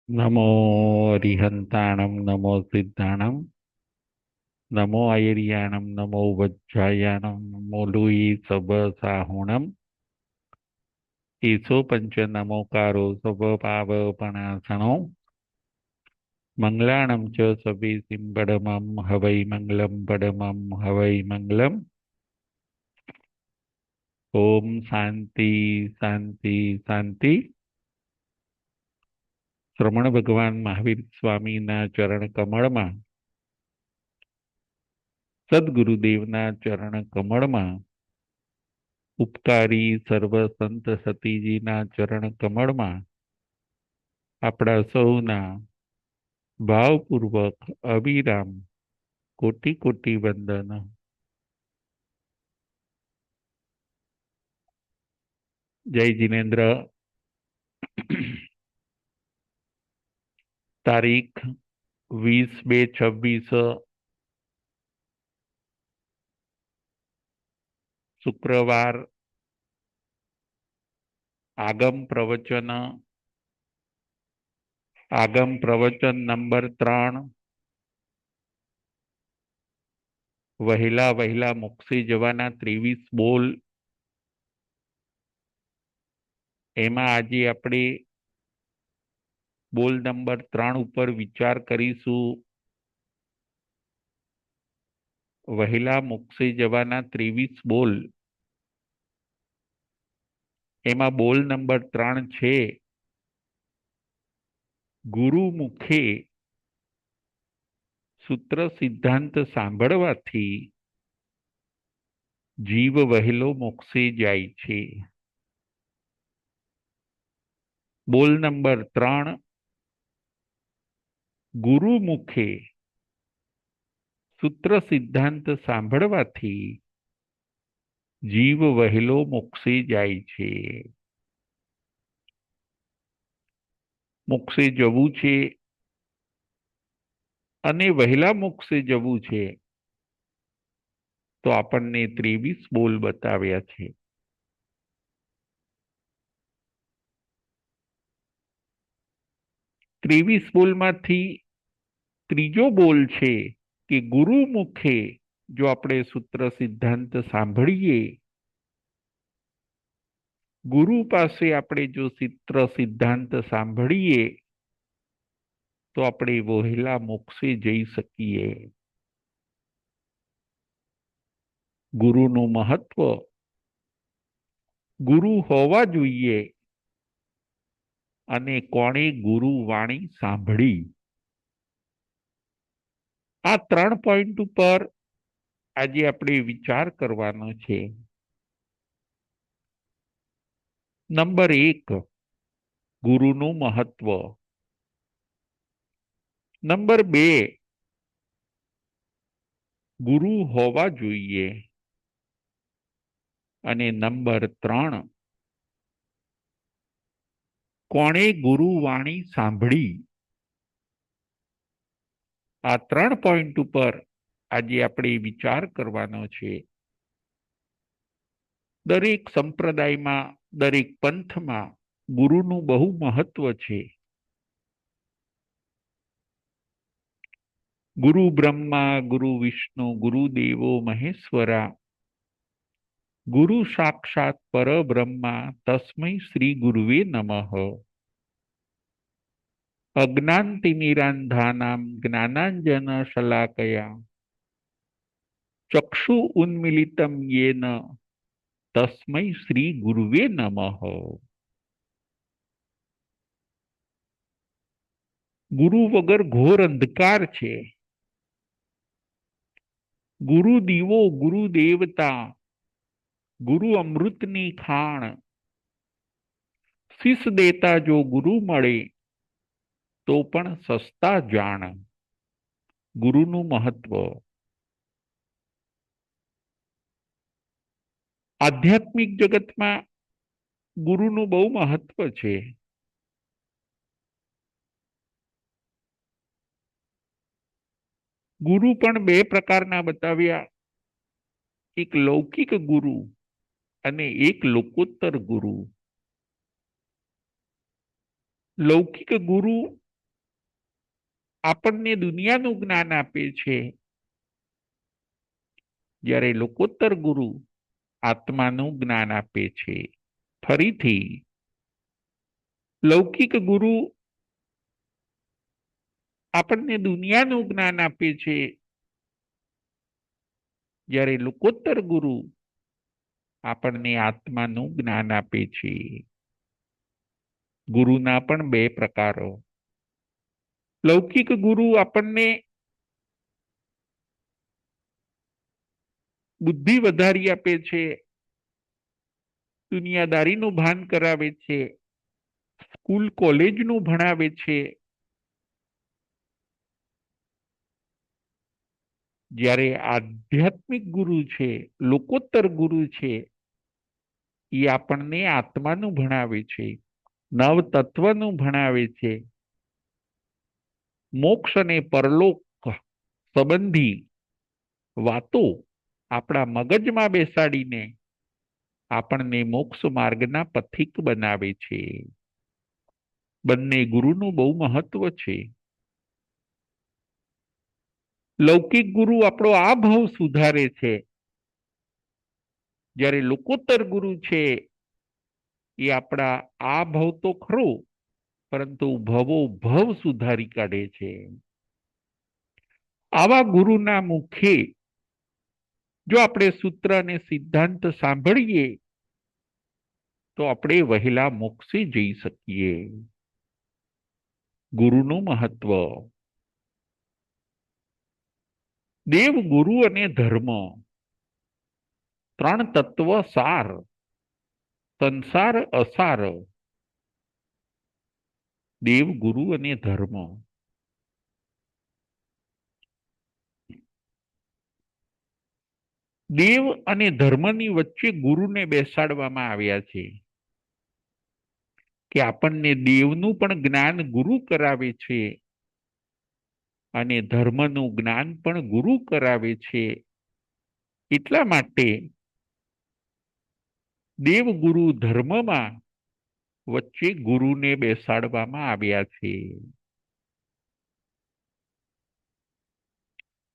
नमो अरिहंताणं नमो सिद्धाणं नमो आयर्याणं नमो वज्रायाणं नमो Louis सबसाहुणं ईसो पंच नमोकारो सब पावपणासनो मंगलाणं च सविसिंबडमं हवै मंगलं पडमं हवै मंगलम् ओम शांति शांति शांति। श्रमण भगवान महावीर स्वामीना चरण कमळમાં સદગુરુદેવના ચરણ કમળમાં ઉપકારી સર્વ સંત સતીજીના ચરણ કમળમાં આપણા સૌના ભાવપૂર્વક અવિરામ કોટી કોટી વંદન। જય જીનેન્દ્ર। તારીખ 20/2/26 શુક્રવાર। આગમ પ્રવચન નંબર 3 વહેલા વહેલા મોક્ષે જવાના 23 બોલ। એમાં આજે આપણે બોલ નંબર 3 ઉપર વિચાર કરીશું। વહેલા મોક્ષે જવાના 23 બોલ, એમાં બોલ નંબર 3 છે, ગુરુ મુખે સૂત્ર સિદ્ધાંત સાંભળવાથી જીવ વહેલો મોક્ષે જાય છે। બોલ નંબર 3, ગુરુ મુખે સૂત્ર સિદ્ધાંત સાંભળવાથી જીવ વહેલો મોક્ષે જાય છે। મોક્ષે જવું છે અને વહેલા મોક્ષે જવું છે તો આપણને 23 બોલ બતાવ્યા છે। 23 બોલમાંથી ત્રીજો બોલ છે કે ગુરુ મુખે જો આપણે સૂત્ર સિદ્ધાંત સાંભળીએ, ગુરુ પાસે આપણે જો સૂત્ર સિદ્ધાંત સાંભળીએ તો આપણે વહેલા મોક્ષે જઈ શકીએ। ગુરુનું મહત્વ, ગુરુ હોવા જોઈએ અને કોણે ગુરુ વાણી સાંભળી, આ 3 પોઈન્ટ ઉપર આજે આપણે વિચાર કરવાનો છે। નંબર 1, ગુરુનું મહત્વ। નંબર 2, ગુરુ હોવા જોઈએ અને નંબર 3, કોણે ગુરુ વાણી સાંભળી। આ 3 પોઈન્ટ ઉપર આજે આપણે વિચાર કરવાનો છે। દરેક સંપ્રદાયમાં, દરેક પંથમાં ગુરુનું બહુ મહત્વ છે। ગુરુ બ્રહ્મા ગુરુ વિષ્ણુ ગુરુ દેવો મહેશ્વરા ગુરુ સાક્ષાત પરબ્રહ્મા તસ્મૈ શ્રી ગુરુવે નમઃ। અજ્ઞાનતિમિરાંધાનાં જ્ઞાનાંજન શલાકયા ચક્ષુ ઉન્મિલિતં યેન તસ્મૈ શ્રી ગુરુવે નમઃ। ગુરુ વગર ઘોર અંધકાર છે। ગુરુ દીવો, ગુરુ દેવતા, ગુરુ અમૃતની ખાણ, શીશ દેતા જો ગુરુ મળે તો પણ સસ્તા જાણ। ગુરુનું મહત્વ। આધ્યાત્મિક જગતમાં ગુરુનું બહુ મહત્વ છે। ગુરુ પણ 2 પ્રકારના બતાવ્યા, એક લૌકિક ગુરુ અને એક લોકોત્તર ગુરુ। લૌકિક ગુરુ આપણને દુનિયાનું જ્ઞાન આપે છે, જ્યારે લોકોત્તર ગુરુ આત્માનું જ્ઞાન આપે છે. ફરીથી, લૌકિક ગુરુ આપણને દુનિયાનું જ્ઞાન આપે છે, જ્યારે લોકોત્તર ગુરુ આપણને આત્માનું જ્ઞાન આપે છે. ગુરુના પણ બે પ્રકારો. લૌકિક ગુરુ આપણને બુદ્ધિ વધારી આપે છે, દુનિયાદારીનું ભાન કરાવે છે, સ્કૂલ કોલેજનું ભણાવે છે, જ્યારે આધ્યાત્મિક ગુરુ છે, લોકોત્તર ગુરુ છે, એ આપણને આત્માનું ભણાવે છે, નવ તત્વનું ભણાવે છે, મોક્ષ અને પરલોક સંબંધી વાતો આપણા મગજમાં બેસાડીને આપણને મોક્ષ માર્ગના પથિક બનાવે છે. બંને ગુરુનું બહુ મહત્વ છે. લૌકિક ગુરુ આપણો આ ભાવ સુધારે છે, જ્યારે લોકોત્તર ગુરુ છે એ આપણા આ ભાવ તો ખરો, પરંતુ ભવો ભવ સુધારી કાઢે છે. આવા ગુરુના મુખે જો આપણે સૂત્ર અને સિદ્ધાંત સાંભળીએ તો આપણે વહેલા મોક્ષે જઈ શકીએ. ગુરુનું મહત્વ. દેવ, ગુરુ અને ધર્મ ત્રણ તત્વ સાર, સંસાર અસાર. દેવ, ગુરુ અને ધર્મ. દેવ અને ધર્મની વચ્ચે ગુરુને બેસાડવામાં આવ્યા છે, કે આપણને દેવનું પણ જ્ઞાન ગુરુ કરાવે છે અને ધર્મનું જ્ઞાન પણ ગુરુ કરાવે છે. એટલા માટે દેવ, ગુરુ, ધર્મમાં વચ્ચે ગુરુને બેસાડવામાં આવ્યા છે.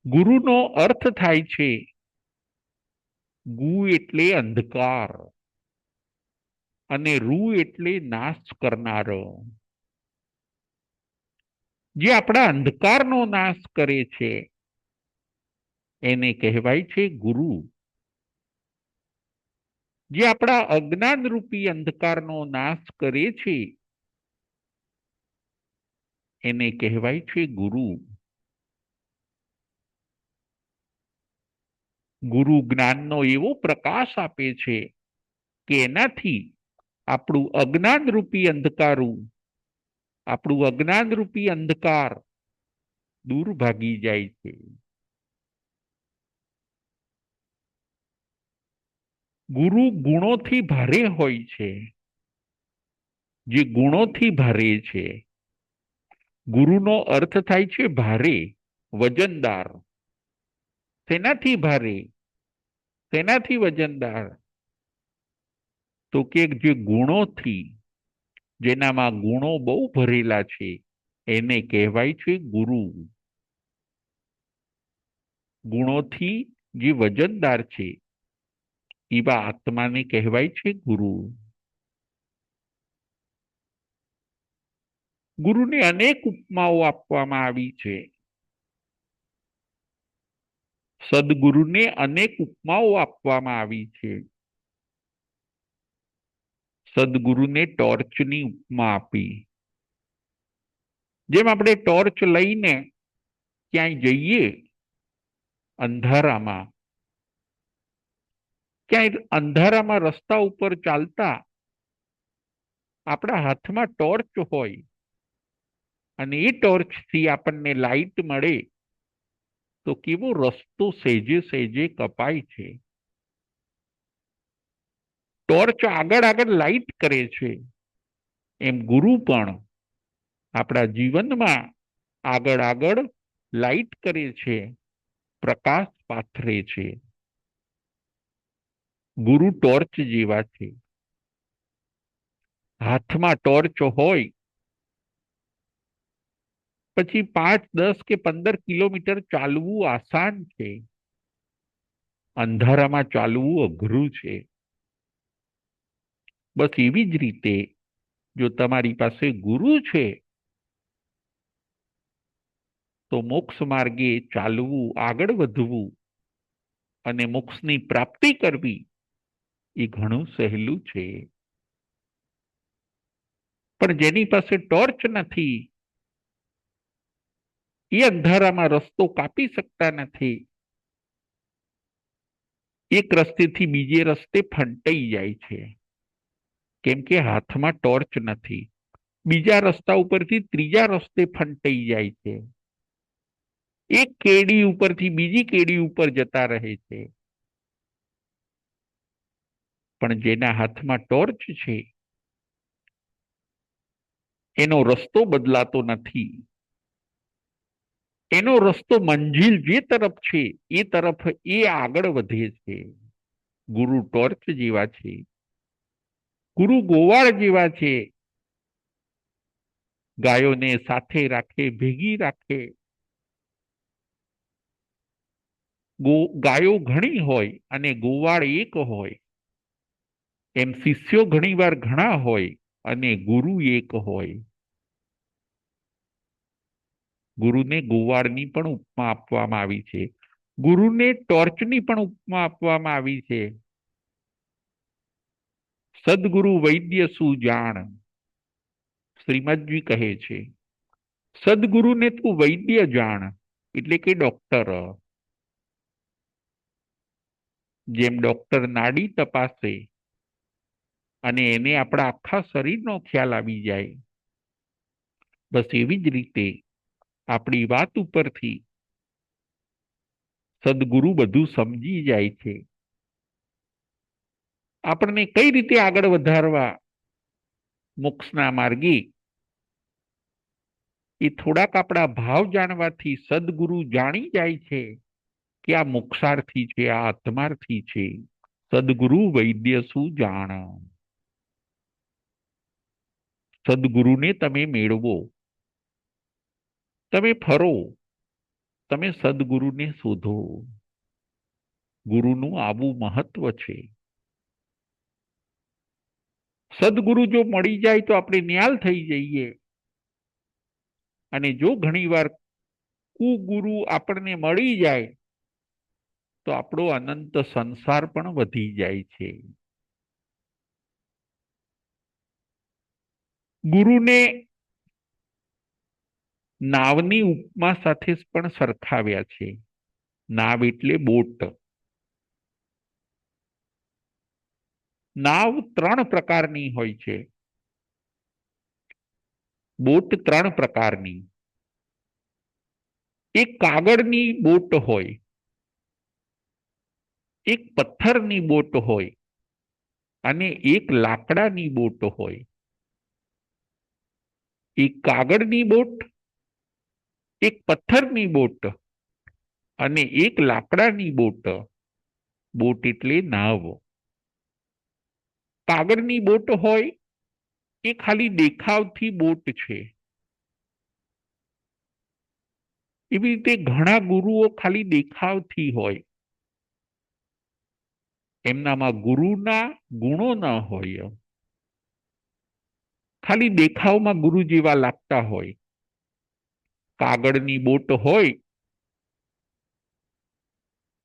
ગુરુનો અર્થ થાય છે ગુ એટલે અંધકાર અને રૂ એટલે નાશ કરનારો. જે આપણા અંધકારનો નાશ કરે છે એને કહેવાય છે ગુરુ. જે આપણા અજ્ઞાન રૂપી અંધકારનો નાશ કરે છે એને કહેવાય છે ગુરુ. ગુરુ જ્ઞાનનો એવો પ્રકાશ આપે છે કે એનાથી આપણું અજ્ઞાન રૂપી અંધકાર દૂર ભાગી જાય છે. ગુરુ ગુણોથી ભારે હોય છે. જે ગુણોથી ભારે છે. ગુરુનો અર્થ થાય છે ભારે, વજનદાર. શેનાથી ભારે, શેનાથી વજનદાર? તો કે જે ગુણોથી, જેનામાં ગુણો બહુ ભરેલા છે એને કહેવાય છે ગુરુ. ગુણોથી જે વજનદાર છે એવા આત્માને કહેવાય છે ગુરુ. ગુરુને અનેક ઉપમાઓ આપવામાં આવી છે. સદગુરુને અનેક ઉપમાઓ આપવામાં આવી છે. સદગુરુને ટોર્ચની ઉપમા આપી. જેમ આપણે ટોર્ચ લઈને ક્યાંય જઈએ અંધારામાં, ક્યાંય અંધારામાં રસ્તા ઉપર ચાલતા આપણા હાથમાં ટોર્ચ હોય અને એ ટોર્ચથી આપણને લાઈટ મળે તો કેવો રસ્તો સહેજે સહેજે કપાય છે. ટોર્ચ આગળ આગળ લાઈટ કરે છે, એમ ગુરુ પણ આપણા જીવનમાં આગળ આગળ લાઈટ કરે છે, પ્રકાશ પાથરે છે. ગુરુ ટોર્ચ જેવા છે. હાથમાં ટોર્ચ હોય પછી 5, 10 કે 15 કિલોમીટર ચાલવું આસાન છે, અંધારામાં ચાલવું અઘરું છે. બસ એવી જ રીતે જો તમારી પાસે ગુરુ છે તો મોક્ષ માર્ગે ચાલવું, આગળ વધવું અને મોક્ષની પ્રાપ્તિ કરવી એ ઘણું સહેલું છે. પણ જેની પાસે ટોર્ચ નથી એ અંધારામાં રસ્તો કાપી શકતા નથી, એક રસ્તેથી બીજે રસ્તે ફંટાઈ જાય છે, કેમ કે હાથમાં ટોર્ચ નથી. બીજા રસ્તા ઉપરથી ત્રીજા રસ્તે ફંટાઈ જાય છે, એક કેડી ઉપરથી બીજી કેડી ઉપર જતા રહે છે. પણ જેના હાથમાં ટોર્ચ છે એનો રસ્તો બદલાતો નથી, એનો રસ્તો મંજિલ જે તરફ છે એ તરફ એ આગળ વધે છે. ગુરુ ટોર્ચ જેવા છે, ગુરુ ગોવાળ જેવા છે, ગાયોને સાથે રાખે, ભેગી રાખે. ગાયો ઘણી હોય અને ગોવાળ એક હોય, એમ શિષ્યો ઘણીવાર ઘણા હોય અને ગુરુ એક હોય. ગુરુને ગોવાળની પણ ઉપમા આપવામાં આવી છે, ગુરુને ટોર્ચની પણ ઉપમા આપવામાં આવી છે. સદગુરુ વૈદ્ય શું જાણ, શ્રીમદજી કહે છે, સદગુરુને તું વૈદ્ય જાણ, એટલે કે ડોક્ટર. જેમ ડોક્ટર નાડી તપાસે અને એને આપણા આખા શરીરનો ખ્યાલ આવી જાય, બસ એવી જ રીતે આપણી વાત ઉપરથી સદગુરુ બધું સમજી જાય છે. આપણને કઈ રીતે આગળ વધારવા મોક્ષના માર્ગે, એ થોડાક આપણા ભાવ જાણવાથી સદગુરુ જાણી જાય છે કે આ મોક્ષાર્થી છે, આ આત્માર્થી છે. સદગુરુ વૈદ્ય શું જાણ. સદગુરુને તમે મેળવો, તમે ફરો, તમે સદગુરુને શોધો. ગુરુનું આવું મહત્વ છે. સદગુરુ જો મળી જાય તો આપણે નિહાલ થઈ જઈએ, અને જો ઘણીવાર કુગુરુ આપણને મળી જાય તો આપણો અનંત સંસાર પણ વધી જાય છે. ગુરુને નાવની ઉપમા સાથે પણ સરખાવ્યા છે. નાવ એટલે બોટ. નાવ 3 પ્રકારની હોય છે. બોટ 3 પ્રકારની. એક કાગળની બોટ હોય, એક પથ્થરની બોટ હોય અને એક લાકડાની બોટ હોય. એક કાગળની બોટ, એક પથ્થરની બોટ અને એક લાકડાની બોટ. બોટ એટલે નાવ. કાગળની બોટ હોય એ ખાલી દેખાવથી બોટ છે. એવી રીતે ઘણા ગુરુઓ ખાલી દેખાવથી હોય, એમનામાં ગુરુના ગુણો ન હોય, ખાલી દેખાવમાં ગુરુ જેવા લાગતા હોય. કાગળની બોટ હોય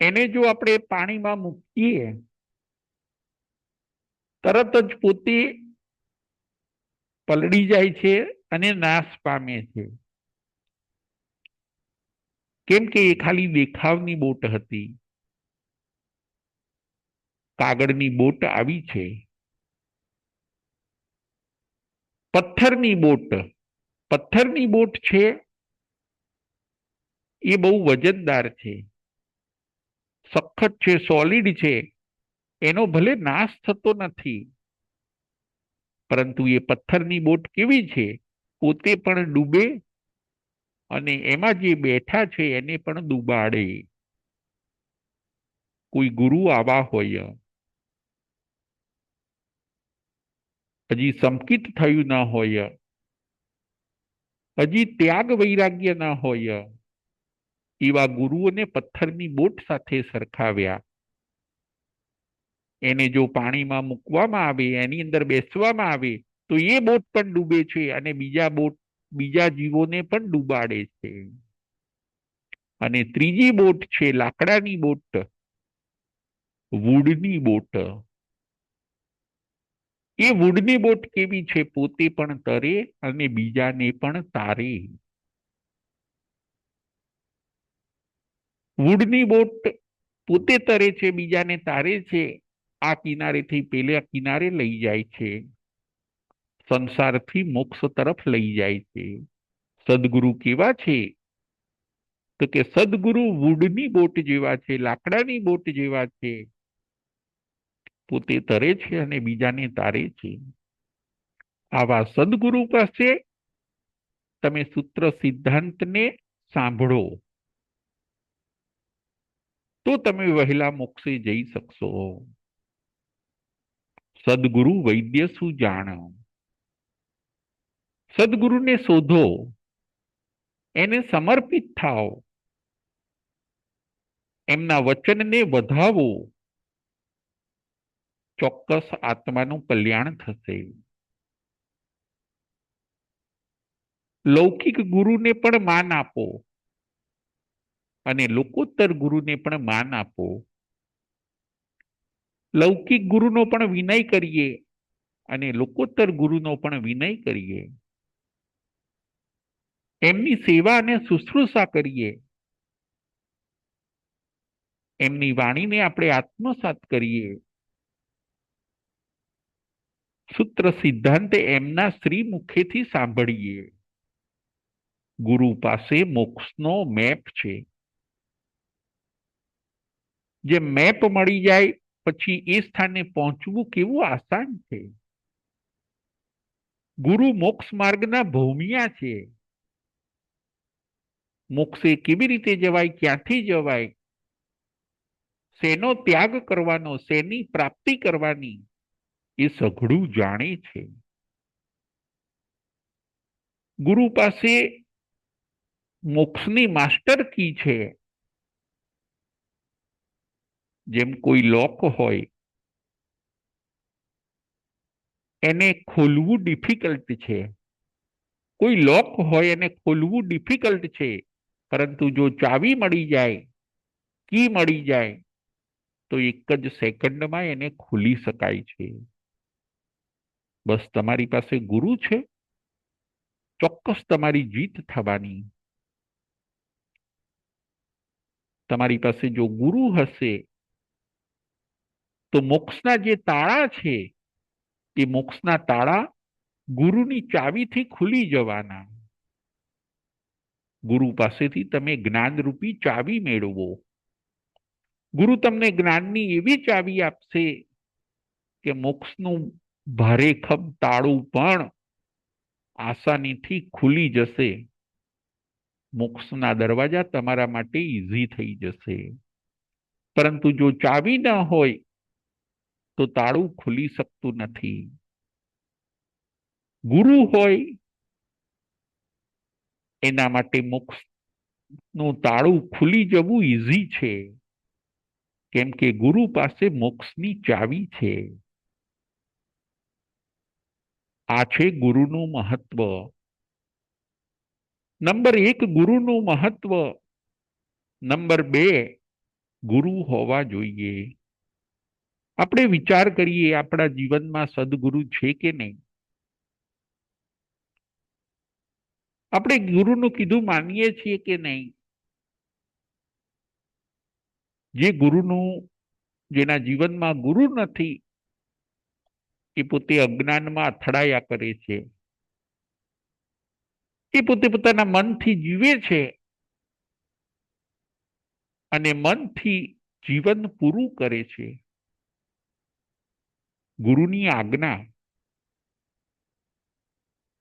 એને જો આપણે પાણીમાં મૂકીએ તરત જ પોતે પલળી જાય છે અને નાશ પામે છે, કેમ કે એ ખાલી દેખાવની બોટ હતી. કાગળની બોટ આવી છે. પથ્થરની બોટ, પથ્થરની બોટ છે એ બહુ વજનદાર છે, સખત છે, સોલિડ છે, એનો ભલે નાશ થતો નથી, પરંતુ એ પથ્થરની બોટ કેવી છે, પોતે પણ ડૂબે અને એમાં જે બેઠા છે એને પણ ડૂબાડે. કોઈ ગુરુ આવા હોય, હજી સંકિત થયું ન હોય હજી ત્યાગ વૈરાગ્ય ન હોય એવા ગુરુઓને પથ્થરની બોટ સાથે સરખાવ્યા. એને જો પાણીમાં મૂકવામાં આવે, એની અંદર બેસવામાં આવે, તો એ બોટ પણ ડૂબે છે અને બીજા જીવોને પણ ડૂબાડે છે. અને ત્રીજી બોટ છે લાકડાની બોટ, વુડની બોટ. એ વુડની બોટ કેવી છે? પોતે પણ તરે અને બીજાને પણ તારે. વુડની બોટ પોતે તરે છે, બીજાને તારે છે. આ કિનારેથી પેલા કિનારે લઈ જાય છે, સંસારથી મોક્ષ તરફ લઈ જાય છે. સદગુરુ કેવા છે? તો કે સદગુરુ વુડની બોટ જેવા છે, લાકડાની બોટ જેવા છે. પોતે તરે છે અને બીજાને તારે છે. આવા સદગુરુ પાસે તમે સૂત્ર સિદ્ધાંતને સાંભળો, તો તમે વહેલા મોક્ષે જઈ શકશો. સદગુરુ વૈદ્ય શું જાણ. સદગુરુને શોધો, એને સમર્પિત થાઓ, એમના વચનને વધાવો, ચોક્કસ આત્માનું કલ્યાણ થશે. લૌકિક ગુરુને પણ માન આપો અને લોકોત્તર ગુરુને પણ માન આપો. લૌકિક ગુરુનો પણ વિનય કરીએ અને લોકોત્તર ગુરુનો પણ વિનય કરીએ. એમની સેવા અને શુશ્રૂષા કરીએ. એમની વાણીને આપણે આત્મસાત કરીએ. સૂત્ર સિદ્ધાંત એમના શ્રી મુખેથી સાંભળીએ. ગુરુ પાસે મોક્ષનો મેપ છે. જે મેપ મળી જાય પછી એ સ્થાને પહોંચવું કેવું આસાન છે. ગુરુ મોક્ષ માર્ગના ભૌમિયા છે. મોક્ષે કેવી રીતે જવાય, ક્યાંથી જવાય, શેનો ત્યાગ કરવાનો, શેની પ્રાપ્તિ કરવાની, એ સઘળું જાણે છે. ગુરુ પાસે મોક્ષની માસ્ટર કી છે. જેમ કોઈ લોક હોય, એને ખોલવું ડિફિકલ્ટ છે. કોઈ લોક હોય એને ખોલવું ડિફિકલ્ટ છે, પરંતુ જો ચાવી મળી જાય, કી મળી જાય, તો એક જ સેકન્ડમાં એને ખોલી શકાય છે. બસ તમારી પાસે ગુરુ છે, ચોક્કસ તમારી જીત થવાની. તમારી પાસે જો ગુરુ હશે તો મોક્ષના જે તાળા છે એ મોક્ષના તાળા ગુરુની ચાવીથી ખુલી જવાના. ગુરુ પાસેથી તમે જ્ઞાનરૂપી ચાવી મેળવો. ગુરુ તમને જ્ઞાનની એવી ચાવી આપશે કે મોક્ષનું ભારેખમ તાળું પણ આસાનીથી ખુલી જશે. મોક્ષના દરવાજા તમારા માટે ઈઝી થઈ જશે. પરંતુ જો ચાવી ન હોય તો તાળું ખુલી શકતું નથી. ગુરુ હોય એના માટે મોક્ષનું તાળું ખુલી જવું ઈઝી છે, કેમ કે ગુરુ પાસે મોક્ષની ચાવી છે. આ છે ગુરુનું મહત્વ. નંબર 1 ગુરુનું મહત્વ. નંબર 2 ગુરુ હોવા જોઈએ. આપણે વિચાર કરીએ આપણા જીવનમાં સદગુરુ છે કે નહીં. આપણે ગુરુનું કીધું માનીએ છીએ કે નહીં. જે ગુરુનું, જેના જીવનમાં ગુરુ નથી, એ પોતે અજ્ઞાનમાં અથડાયા કરે છે. એ પોતે પોતાના મનથી જીવે છે અને મનથી જીવન પૂરું કરે છે. ગુરુની આજ્ઞા,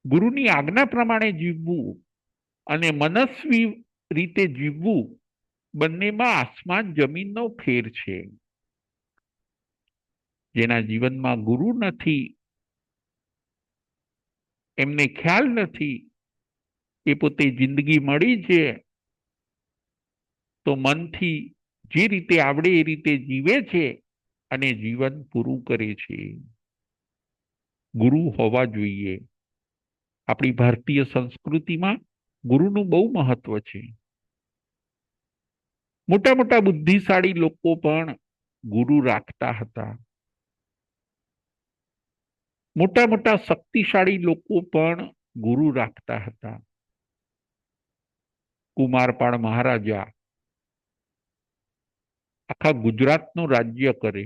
ગુરુની આજ્ઞા પ્રમાણે જીવવું અને મનસ્વી રીતે જીવવું, બંનેમાં આસમાન જમીનનો ફેર છે. જેના જીવનમાં ગુરુ નથી, એમને ખ્યાલ નથી, એ પોતે જિંદગી મળી છે તો મનથી જે રીતે આવડે એ રીતે જીવે છે અને જીવન પૂરું કરે છે. ગુરુ હોવા જોઈએ. આપણી ભારતીય સંસ્કૃતિમાં ગુરુનું બહુ મહત્વ છે. મોટા મોટા બુદ્ધિશાળી લોકો પણ ગુરુ રાખતા હતા. મોટા મોટા શક્તિશાળી લોકો પણ ગુરુ રાખતા હતા. કુમારપાળ મહારાજા આખા ગુજરાતનું રાજ્ય કરે.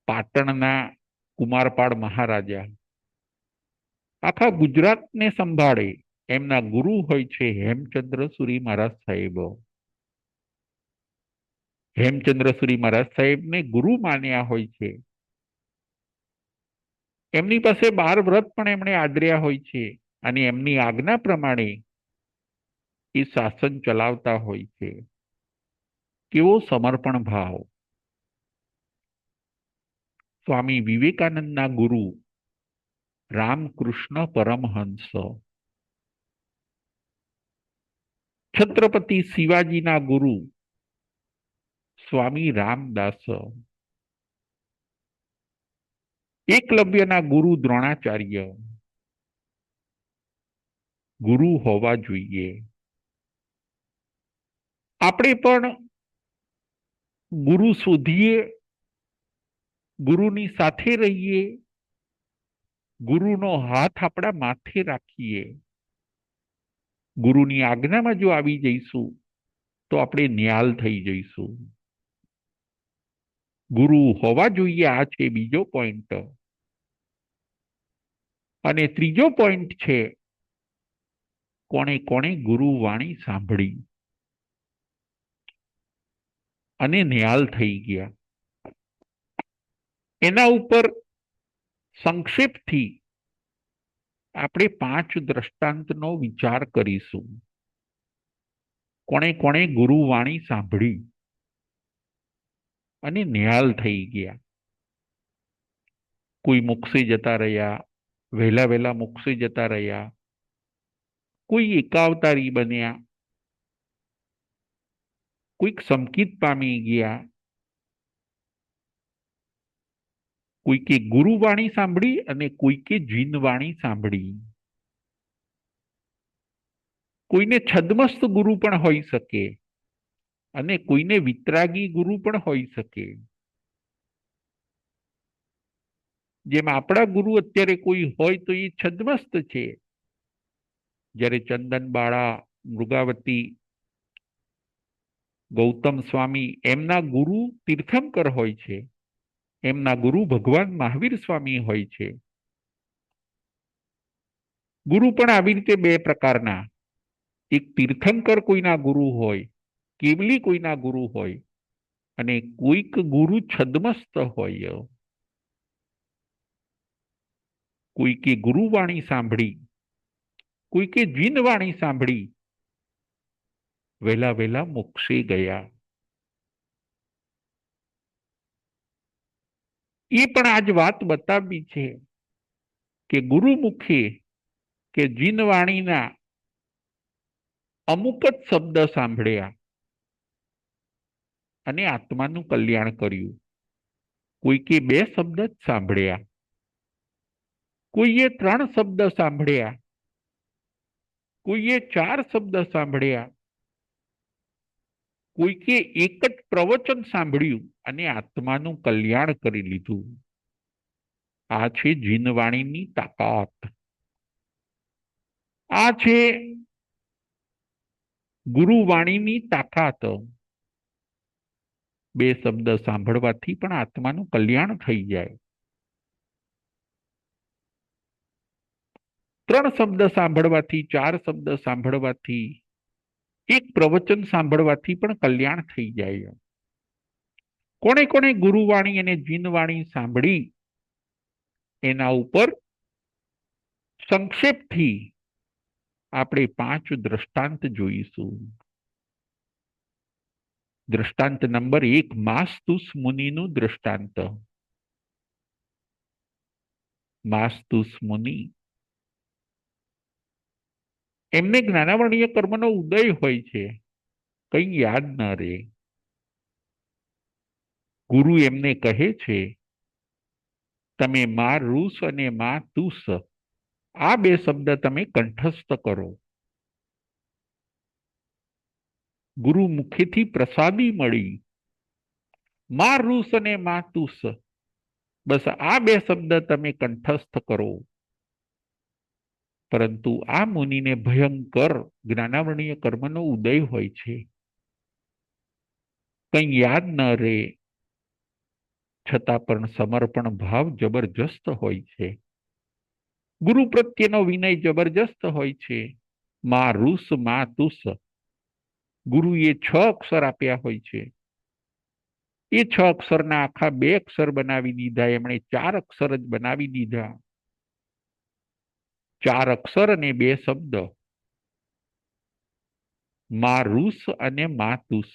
પાટણના કુમારપાળ મહારાજા આખા ગુજરાતને સંભાળે. એમના ગુરુ હોય છે હેમચંદ્ર સુરી મહારાજ સાહેબ. હેમચંદ્ર સુરી મહારાજ સાહેબને ગુરુ માન્યા હોય છે. એમની પાસે 12 વ્રત પણ એમણે આદર્યા હોય છે અને એમની આજ્ઞા પ્રમાણે એ શાસન ચલાવતા હોય છે. કેવો સમર્પણ ભાવ! સ્વામી વિવેકાનંદના ગુરુ રામકૃષ્ણ પરમહંસ, છત્રપતિ શિવાજીના ગુરુ સ્વામી રામદાસ, એકલવ્યના ગુરુ દ્રોણાચાર્ય ગુરુ હોવા જોઈએ. આપણે પણ ગુરુ શોધીએ, ગુરુની સાથે રહીએ, ગુરુનો હાથ આપણા માથે રાખીએ. ગુરુની આજ્ઞામાં જો આવી જઈશું તો આપણે નિહાલ થઈ જઈશું. ગુરુ હોવા જોઈએ, આ છે બીજો પોઈન્ટ. અને ત્રીજો પોઈન્ટ છે કોણે કોણે ગુરુ વાણી સાંભળી અને નિહાલ થઈ ગયા. એના ઉપર સંક્ષેપથી આપણે 5 દ્રષ્ટાંતનો વિચાર કરીશું. કોણે કોણે ગુરુ વાણી સાંભળી અને નિહાલ થઈ ગયા. કોઈ મોક્ષે જતા રહ્યા, વહેલા વહેલા મોક્ષે જતા રહ્યા, કોઈ એકાવતારી બન્યા, કોઈક સંકિત પામી ગયા, કોઈકે ગુરુવાણી સાંભળી અને કોઈકે જીનવાણી સાંભળી. કોઈને છદ્મસ્ત ગુરુ પણ હોઈ શકે અને કોઈને વિતરાગી ગુરુ પણ હોઈ શકે. જેમ આપણા ગુરુ અત્યારે કોઈ હોય તો એ છદ્મસ્ત છે, જ્યારે ચંદન બાળા, મૃગાવતી, ગૌતમ સ્વામી એમના ગુરુ તીર્થંકર હોય છે. એમના ગુરુ ભગવાન મહાવીર સ્વામી હોય છે. ગુરુ પણ આવી રીતે 2 પ્રકારના, એક તીર્થંકર કોઈના ગુરુ હોય, કેવલી કોઈના ગુરુ હોય, અને કોઈક ગુરુ છદ્મસ્ત હોય. કોઈકે ગુરુવાણી સાંભળી, કોઈકે જીનવાણી સાંભળી, વહેલા વહેલા મોક્ષે ગયા. એ પણ આજ વાત બતાવવી છે કે ગુરુમુખે કે જીનવાણીના અમુક જ શબ્દ સાંભળ્યા અને આત્માનું કલ્યાણ કર્યું. કોઈકે 2 શબ્દ જ સાંભળ્યા, કોઈએ 3 શબ્દ સાંભળ્યા, કોઈએ 4 શબ્દ સાંભળ્યા, કોઈકે એક જ પ્રવચન સાંભળ્યું અને આત્માનું કલ્યાણ કરી લીધું. આ છે જીનવાણીની તાકાત. આ છે ગુરુવાણીની તાકાત. 2 શબ્દ સાંભળવાથી પણ આત્માનું કલ્યાણ થઈ જાય. 3 શબ્દ સાંભળવાથી, 4 શબ્દ સાંભળવાથી, એક પ્રવચન સાંભળવાથી પણ કલ્યાણ થઈ જાય. કોણે કોણે ગુરુવાણી અને જીનવાણી સાંભળી એના ઉપર સંક્ષેપથી આપણે 5 દ્રષ્ટાંત જોઈશું. દ્રષ્ટાંત નંબર 1, માસ્તુસ મુનિનું દ્રષ્ટાંત. માસ્તુસ મુનિ એમને જ્ઞાનાવરણીય કર્મનો ઉદય હોય છે, કઈ યાદ ન રહે. ગુરુ એમને કહે છે, તમે મા રૂસ અને મા તુસ આ બે શબ્દ તમે કંઠસ્થ કરો. ગુરુ મુખેથી પ્રસાદી મળી, મા રૂસ અને મા તુસ, બસ આ બે શબ્દ તમે કંઠસ્થ કરો. પરંતુ આ મુનિને ભયંકર જ્ઞાનાવરણીય કર્મનો ઉદય હોય છે, કંઈ યાદ ન રહે, છતાં પણ સમર્પણ ભાવ જબરજસ્ત હોય છે. ગુરુ પ્રત્યેનો વિનય જબરજસ્ત હોય છે. મા રૂસ મા તુસ, ગુરુએ 6 અક્ષર આપ્યા હોય છે. એ 6 અક્ષરના આખા 2 અક્ષર બનાવી દીધા, એમણે 4 અક્ષર જ બનાવી દીધા. 4 અક્ષર અને 2 શબ્દ, મા રૂસ અને મા તુસ.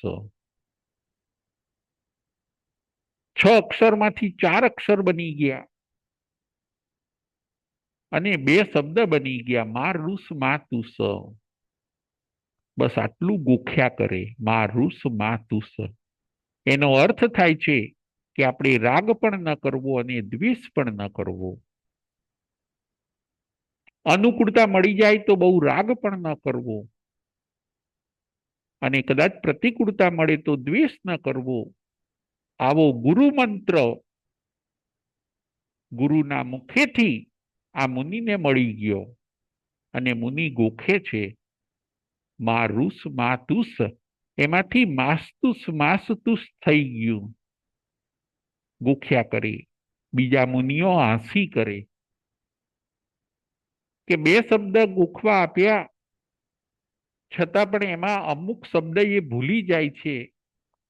6 અક્ષરમાંથી 4 અક્ષર બની ગયા અને 2 શબ્દ બની ગયા, મા રૂસ મા તુસ. બસ આટલું ગોખ્યા કરે, મા રૂસ મા તુસ. એનો અર્થ થાય છે કે આપણે રાગ પણ ન કરવો અને દ્વેષ પણ ન કરવો. અનુકૂળતા મળી જાય તો બહુ રાગ પણ ન કરવો, અને કદાચ પ્રતિકૂળતા મળે તો દ્વેષ ન કરવો. આવો ગુરુ મંત્ર ગુરુના મુખેથી આ મુનિને મળી ગયો, અને મુનિ ગોખે છે, મા રૂસ મા તુસ, એમાંથી માસ્તુસ માસ્તુસ થઈ ગયું. ગોખ્યા કરે. બીજા મુનિઓ હાંસી કરે કે 2 શબ્દ ગોખવા આપ્યા, છતાં પણ એમાં અમુક શબ્દ એ ભૂલી જાય છે,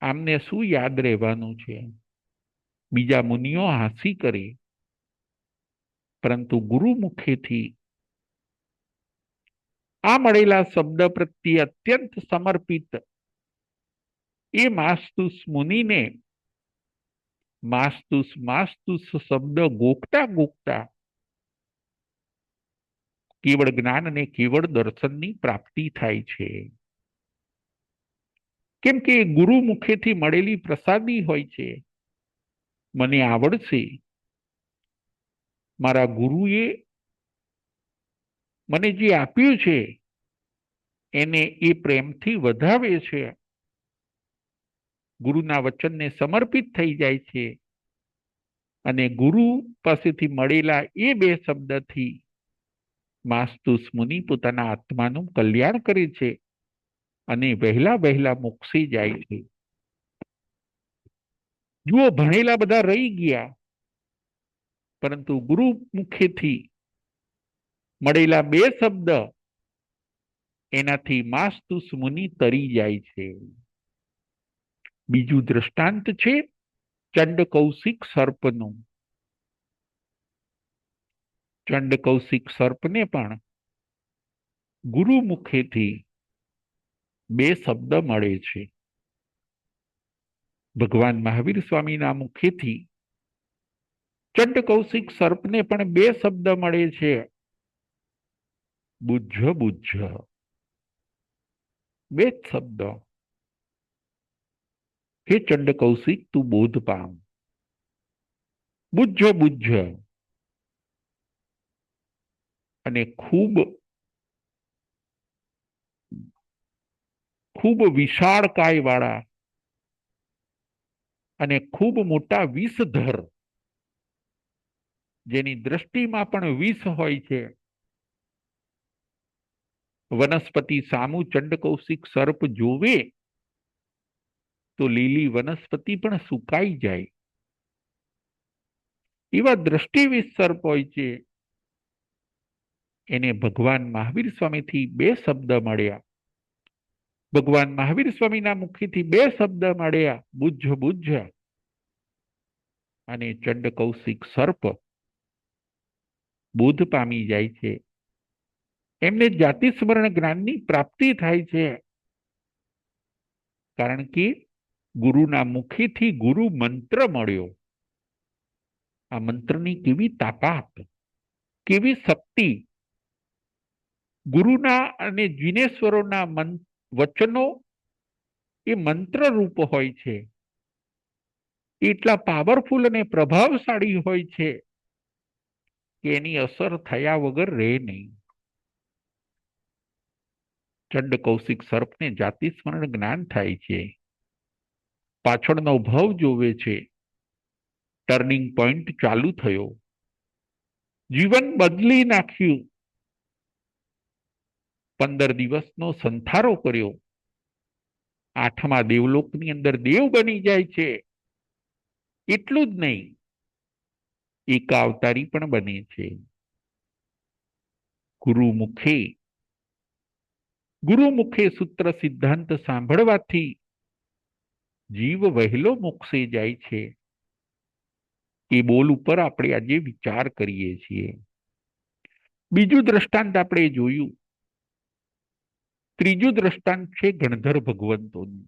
આમને શું યાદ રહેવાનું છે. બીજા મુનિઓ હાંસી કરે. પરંતુ ગુરુ મુખેથી આ મળેલા શબ્દ પ્રત્યે અત્યંત સમર્પિત એ માસ્તુસ મુનિને માસ્તુસ માસ્તુસ શબ્દ ગોખતા ગોખતા કેવળ જ્ઞાન અને કેવળ દર્શનની પ્રાપ્તિ થાય છે. કેમ કે ગુરુ મુખેથી મળેલી પ્રસાદી હોય છે. મને આવડશે, મારા ગુરુએ મને જે આપ્યું છે એને એ પ્રેમથી વધાવે છે, ગુરુના વચનને સમર્પિત થઈ જાય છે, અને ગુરુ પાસેથી મળેલા એ 2 શબ્દથી માસ્તુસ મુનિ પોતાના આત્માનું કલ્યાણ કરે છે અને વહેલા વહેલા મોક્ષે જાય છે. જુઓ, ભણેલા બધા રહી ગયા, પરંતુ ગુરુ મુખેથી મળેલા 2 શબ્દ એનાથી માસ્તુસ મુનિ તરી જાય છે. બીજું દ્રષ્ટાંત છે ચંડ કૌશિક સર્પનું. ચંડ કૌશિક સર્પને પણ ગુરુ મુખેથી 2 શબ્દ મળે છે. ભગવાન મહાવીર સ્વામીના મુખેથી ચંડ કૌશિક સર્પને પણ 2 શબ્દ મળે છે, બુજ્જ બુજ્જ. 2 શબ્દ. હે ચંડ કૌશિક, તું બોધ પામ. બુજ્જ બુજ્જ. અને ખૂબ ખૂબ વિશાળ કાય વાળા અને ખૂબ મોટા વિષધર, જેની દ્રષ્ટિમાં પણ વિષ હોય છે, વનસ્પતિ સામું ચંડ કૌશિક સર્પ જોવે તો લીલી વનસ્પતિ પણ સુકાઈ જાય, એવા દ્રષ્ટિવિષ સર્પ હોય છે. એને ભગવાન મહાવીર સ્વામીથી 2 શબ્દ મળ્યા. ભગવાન મહાવીર સ્વામીના મુખેથી 2 શબ્દ મળ્યા, બુજ્જ બુજ્જ. અને ચંડ કૌશિક સર્પ બોધ પામી જાય છે. એમને જાતિ સ્મરણ જ્ઞાનની પ્રાપ્તિ થાય છે, કારણ કે ગુરુના મુખેથી ગુરુ મંત્ર મળ્યો. આ મંત્રની કેવી તાકાત, કેવી શક્તિ, ગુરુના અને જીનેશ્વરોના વચનો એ મંત્ર રૂપ હોય છે, એટલા પાવરફુલ અને પ્રભાવશાળી હોય છે કે એની અસર થયા વગર રહે નહીં. ચંડ કૌશિક સર્પને જાતિ સ્મરણ જ્ઞાન થાય છે, પાછળનો ભાવ જોવે છે, ટર્નિંગ પોઈન્ટ ચાલુ થયો, જીવન બદલી નાખ્યું, 15 દિવસનો સંથારો કર્યો, 8મા દેવલોકની અંદર દેવ બની જાય છે. એટલું જ નહીં, એકાવતારી પણ બને છે. ગુરુમુખે સૂત્ર સિદ્ધાંત સાંભળવાથી જીવ વહેલો મોક્ષે જાય છે. એ બોલ ઉપર આપણે આજે વિચાર કરીએ છીએ. બીજું દ્રષ્ટાંત આપણે જોયું. ત્રીજું દ્રષ્ટાંત છે ગણધર ભગવંતોનું.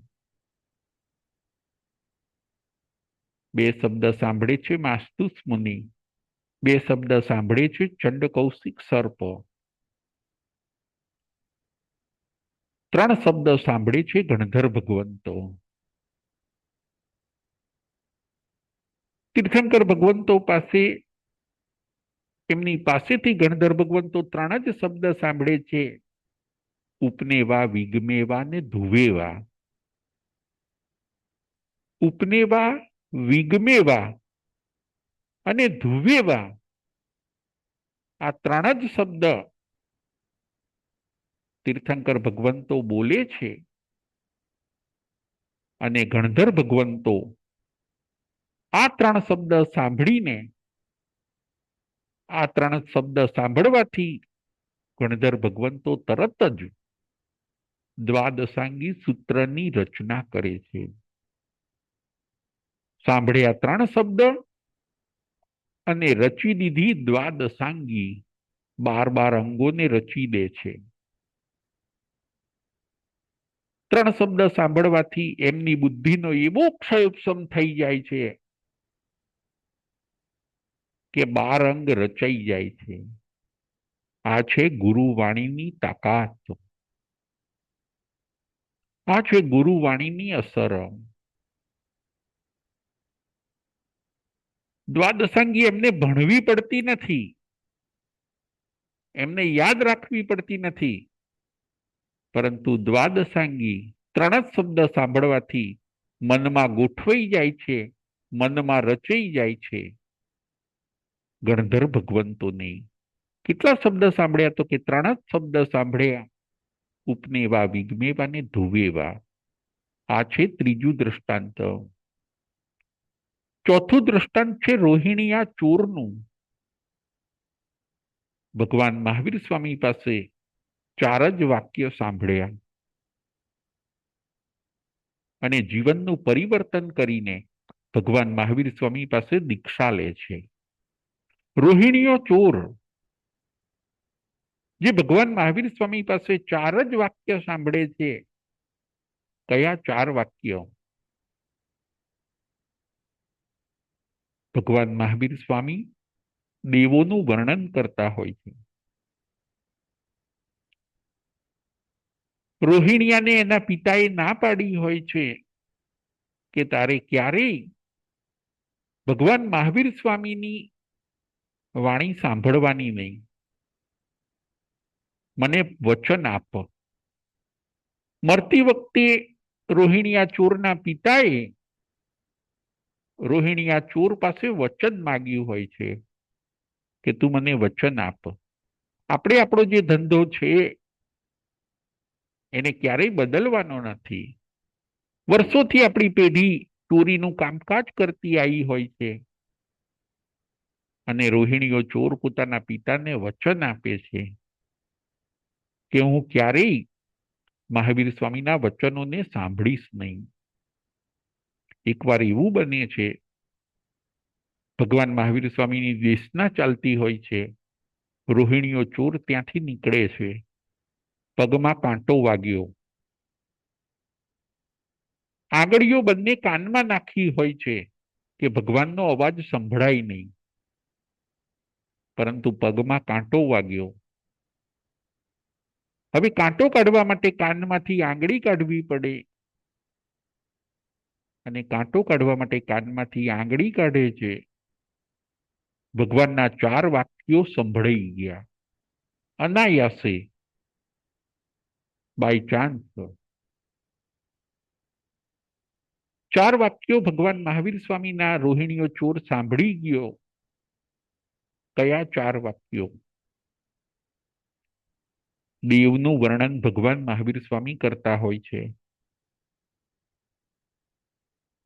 2 શબ્દ સાંભળે છે માસ્તુસ મુનિ, 2 શબ્દ સાંભળે છે ચંડ કૌશિક સર્પ, 3 શબ્દ સાંભળે છે ગણધર ભગવંતો. તીર્થંકર ભગવંતો પાસે, એમની પાસેથી ગણધર ભગવંતો 3 જ શબ્દ સાંભળે છે, ઉપનેવા, વિગમેવા ને ધુવેવા. ઉપનેવા, વિગમેવા અને ધુવેવા, આ 3 જ શબ્દ તીર્થંકર ભગવંતો બોલે છે. અને ગણધર ભગવંતો આ 3 શબ્દ સાંભળીને, આ 3 શબ્દ સાંભળવાથી ગણધર ભગવંતો તરત જ દ્વાદશાંગી સૂત્રની રચના કરે છે. સાંભળ્યા 3 શબ્દ અને રચી દીધી દ્વાદશાંગી, 12 અંગોને રચી દે છે. 3 શબ્દ સાંભળવાથી એમની બુદ્ધિનો એવો ક્ષયોપશમ થઈ જાય છે કે 12 અંગ રચાઈ જાય છે. આ છે ગુરુવાણીની તાકાત, આ છે ગુરુવાણીની અસર. દ્વાદશાંગી એમને ભણવી પડતી નથી, એમને યાદ રાખવી પડતી નથી, પરંતુ દ્વાદશાંગી 3 જ શબ્દ સાંભળવાથી મનમાં ગોઠવાઈ જાય છે, મનમાં રચાઈ જાય છે. ગણધર ભગવંતોને કેટલા શબ્દ સાંભળ્યા? તો કે 3 જ શબ્દ સાંભળ્યા, ઉપનેવા, વિગમેવા ને ધુવેવા. આ છે ત્રીજું દ્રષ્ટાંત. ચોથું દ્રષ્ટાંત છે રોહિણીયા ચોરનું. ભગવાન મહાવીર સ્વામી પાસે 4 જ વાક્ય સાંભળ્યા અને જીવનનું પરિવર્તન કરીને ભગવાન મહાવીર સ્વામી પાસે દીક્ષા લે છે. રોહિણીયો ચોર જે ભગવાન મહાવીર સ્વામી પાસે 4 જ વાક્ય સાંભળે છે. કયા 4 વાક્યો? ભગવાન મહાવીર સ્વામી દેવોનું વર્ણન કરતા હોય છે. રોહિણીયાને એના પિતાએ ના પાડી હોય છે કે તારે ક્યારેય ભગવાન મહાવીર સ્વામીની વાણી સાંભળવાની નહીં, મને વચન આપ. મરતી વખતે રોહિણીયા ચોરના પિતાએ રોહિણીયા ચોર પાસે વચન માગ્યું હોય છે કે તું મને વચન આપ. આપણે આપણો જે ધંધો છે એને ક્યારેય બદલવાનો નથી. વર્ષોથી આપણી પેઢી ચોરીનું કામકાજ કરતી આવી હોય છે અને રોહિણીઓ ચોર પોતાના પિતાને વચન આપે છે કે હું ક્યારેય મહાવીર સ્વામીના વચનોને સાંભળીશ નહીં. એકવાર એવું બને છે, ભગવાન મહાવીર સ્વામીની દેશના ચાલતી હોય છે, રોહિણીઓ ચોર ત્યાંથી નીકળે છે, પગમાં કાંટો વાગ્યો, આંગળીઓ બંને કાનમાં નાખી હોય છે કે ભગવાનનો અવાજ સંભળાય નહીં, પરંતુ પગમાં કાંટો વાગ્યો. હવે કાંટો કાઢવા માટે કાનમાંથી આંગળી કાઢવી પડે, અને કાંટો કાઢવા માટે કાનમાંથી આંગળી કાઢે છે. ભગવાનના 4 વાક્યો સંભળાઈ ગયા અનાયાસે, બાય ચાન્સ. 4 વાક્યો ભગવાન મહાવીર સ્વામીના રોહિણીયો ચોર સાંભળી ગયો. કયા 4 વાક્યો? દેવનું વર્ણન ભગવાન મહાવીર સ્વામી કરતા હોય છે.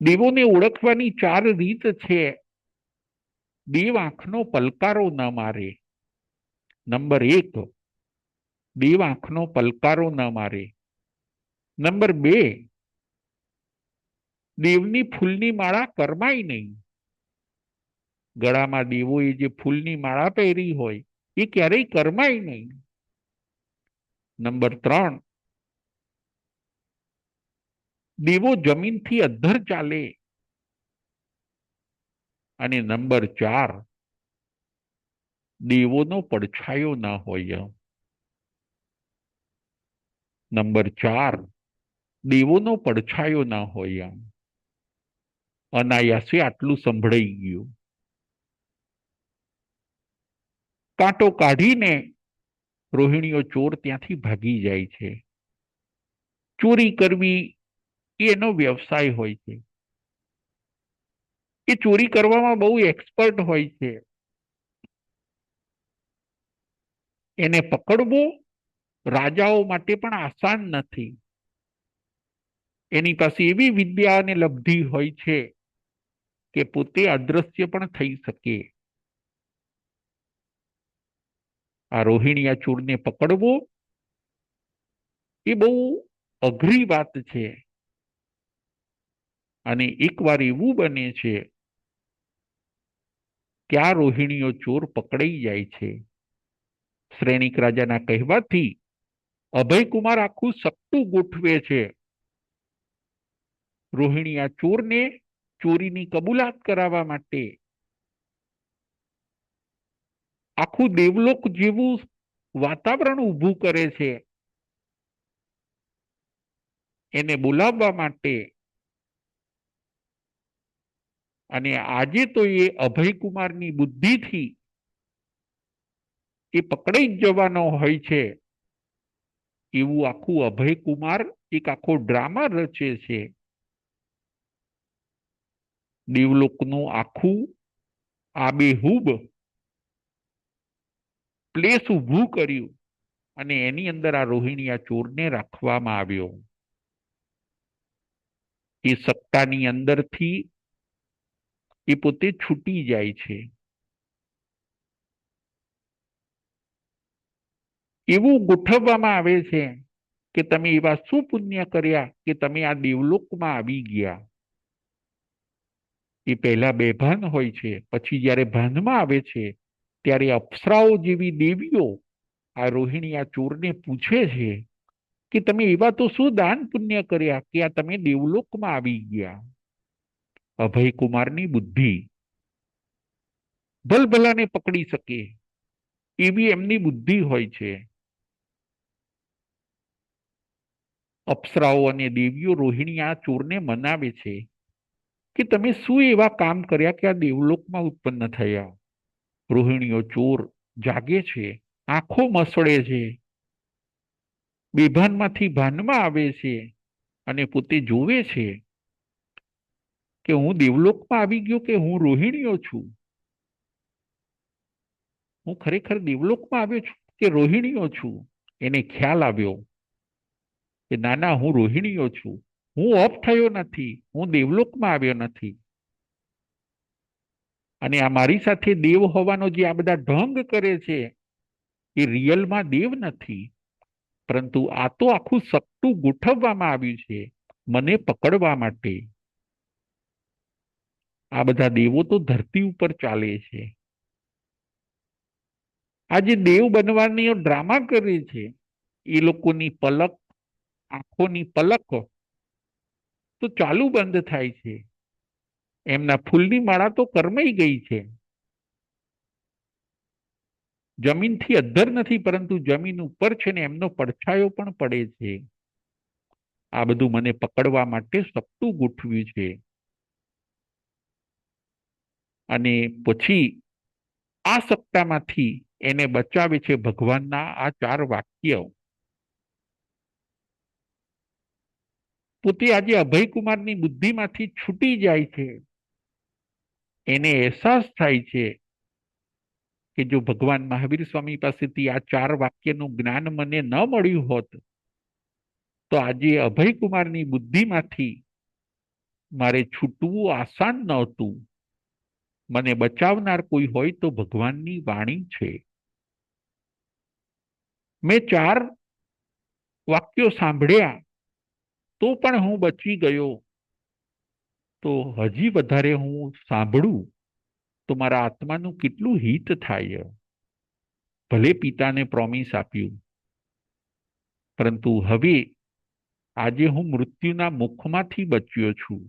દેવોને ઓળખવાની 4 રીત છે. દેવ આંખનો પલકારો ન મારે. નંબર 1, દેવ આંખનો પલકારો ન મારે. નંબર 2, દેવની ફૂલની માળા કરમાય નહીં. ગળામાં દેવોએ જે ફૂલની માળા પહેરી હોય એ ક્યારેય કરમાય નહીં. નંબર 3, દેવો જમીનથી અધ્ધર ચાલે. અને નંબર 4, દેવોનો પડછાયો ન હોય. નંબર 4, દેવોનો પડછાયો ન હોય. અનાયાસે આટલું સંભળાઈ ગયું. કાંટો કાઢીને રોહિણીઓ ચોર ત્યાંથી ભાગી જાય છે. ચોરી કરવી એનો વ્યવસાય હોય છે. એ ચોરી કરવામાં બહુ એક્સપર્ટ હોય છે. એને પકડવો રાજાઓ માટે પણ આસાન નથી. એની પાસે એવી વિદ્યા અને લબ્ધિ હોય છે કે પોતે અદ્રશ્ય પણ થઈ શકે. આ રોહિણીયા ચોરને પકડવો એ બહુ અઘરી વાત છે. અને એકવાર એવું બને છે કે આ રોહિણીયો ચોર પકડાઈ જાય છે. શ્રેણિક રાજાના કહેવાથી અભયકુમાર આખું સટ્ટું ગોઠવે છે. રોહિણીયા ચોરને ચોરીની કબૂલાત કરાવવા માટે આખું દેવલોક જેવું વાતાવરણ ઊભું કરે છે. એને બોલાવવા માટે. અને આજે તો એ અભયકુમારની બુદ્ધિથી એ પકડાઈ જ જવાનો હોય છે. એવું આખું અભયકુમાર એક આખો ડ્રામા રચે છે. દેવલોકનું આખું આબેહૂબ પ્લેસ ઊભું કર્યું અને એની અંદર આ રોહિણીયા ચોરને રાખવામાં આવ્યો. એ સત્તાની અંદરથી એ પોતે છૂટી જાય છે. એવું ગોઠવવામાં આવે છે કે તમે એવા શું પુણ્ય કર્યા કે તમે આ દેવલોકમાં આવી ગયા. એ પહેલા બેભાન હોય છે, પછી જ્યારે ભાનમાં આવે છે ત્યારે અપ્સરાઓ જેવી દેવીઓ આ રોહિણીયા ચોરને પૂછે છે કે તમે એવા તો શું દાન પુણ્ય કર્યા કે આ તમે દેવલોકમાં આવી ગયા. અભયકુમારની બુદ્ધિ ભલભલાને પકડી શકે એવી એમની બુદ્ધિ હોય છે. અપ્સરાઓ અને દેવીઓ રોહિણીયા ચોરને મનાવે છે કે તમે શું એવા કામ કર્યા કે આ દેવલોકમાં ઉત્પન્ન થયા. રોહિણીઓ ચોર જાગે છે, આંખો મસળે છે, બેભાનમાંથી ભાનમાં આવે છે અને પોતે જોવે છે કે હું દેવલોકમાં આવી ગયો કે હું રોહિણીઓ છું. હું ખરેખર દેવલોકમાં આવ્યો છું કે રોહિણીઓ છું. એને ખ્યાલ આવ્યો કે ના ના, હું રોહિણીઓ છું. હું ઓફ થયો નથી, હું દેવલોકમાં આવ્યો નથી. અને આ મારી સાથે દેવ હોવાનો જે આ બધા ઢોંગ કરે છે એ રિયલમાં દેવ નથી, પરંતુ આ તો આખું સટ્ટું ગોઠવવામાં આવ્યું છે મને પકડવા માટે. આ બધા દેવો તો ધરતી ઉપર ચાલે છે. આ જે દેવ બનવાની ડ્રામા કરે છે એ લોકોની પલક, આંખોની પલક તો ચાલુ બંધ થાય છે. એમના ફૂલની માળા તો કરમાઈ ગઈ છે. જમીનથી અદ્ધર નથી, પરંતુ જમીન ઉપર છે ને એમનો પડછાયો પણ પડે છે. આ બધું મને પકડવા માટે સપનું ગોઠવ્યું છે. અને પછી આ સત્તામાંથી એને બચાવે છે ભગવાનના આ 4 વાક્ય. પોતે આજે અભયકુમારની બુદ્ધિમાંથી છૂટી જાય છે. એને અહેસાસ થાય છે કે જો ભગવાન મહાવીર સ્વામી પાસેથી આ 4 વાક્યનું જ્ઞાન મને ન મળ્યું હોત, તો આજે અભયકુમારની બુદ્ધિમાંથી મારે છૂટવું આસાન નહોતું. મને બચાવનાર કોઈ હોય તો ભગવાનની વાણી છે. મેં 4 વાક્યો સાંભળ્યા તો પણ હું બચી ગયો. તો હજી વધારે હું સાંભળું તો મારા આત્માનું કેટલું હિત થાય. ભલે પિતાને પ્રોમિસ આપ્યું, પરંતુ હવે આજે હું મૃત્યુના મુખમાંથી બચ્યો છું.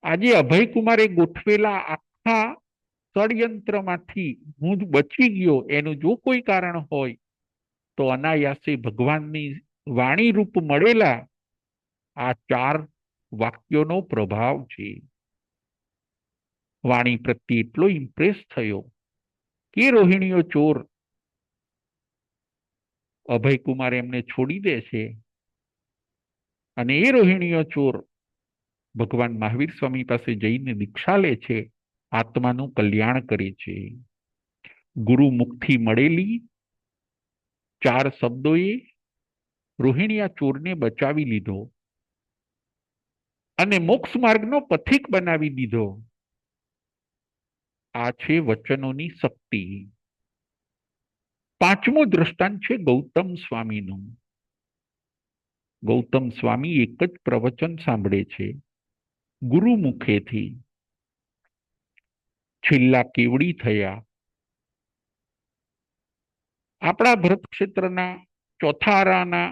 આજે અભયકુમારે ગોઠવેલા આખા ષડયંત્રમાંથી હું બચી ગયો. એનું જો કોઈ કારણ હોય તો અનાયાસે ભગવાનની વાણી રૂપ મળેલા આ 4 વાક્યોનો પ્રભાવ છે. વાણી પ્રત્યે એટલો ઇમ્પ્રેસ થયો કે રોહિણીઓ ચોર અભયકુમાર એમને છોડી દે છે. અને એ રોહિણીઓ ચોર ભગવાન મહાવીર સ્વામી પાસે જઈને દીક્ષા લે છે, આત્માનું કલ્યાણ કરે છે. ગુરુ મુખથી મળેલી 4 શબ્દોએ રોહિણીયા ચોરને બચાવી લીધો અને મોક્ષ માર્ગનો પથિક બનાવી દીધો. આ છે વચનોની શક્તિ. 5મું દ્રષ્ટાંત છે ગૌતમ સ્વામીનું. ગૌતમ સ્વામી એક જ પ્રવચન સાંભળે છે ગુરુ મુખેથી. છેલ્લા કેવડી થયા. આપણા ભરત ક્ષેત્રના ચોથા આરાના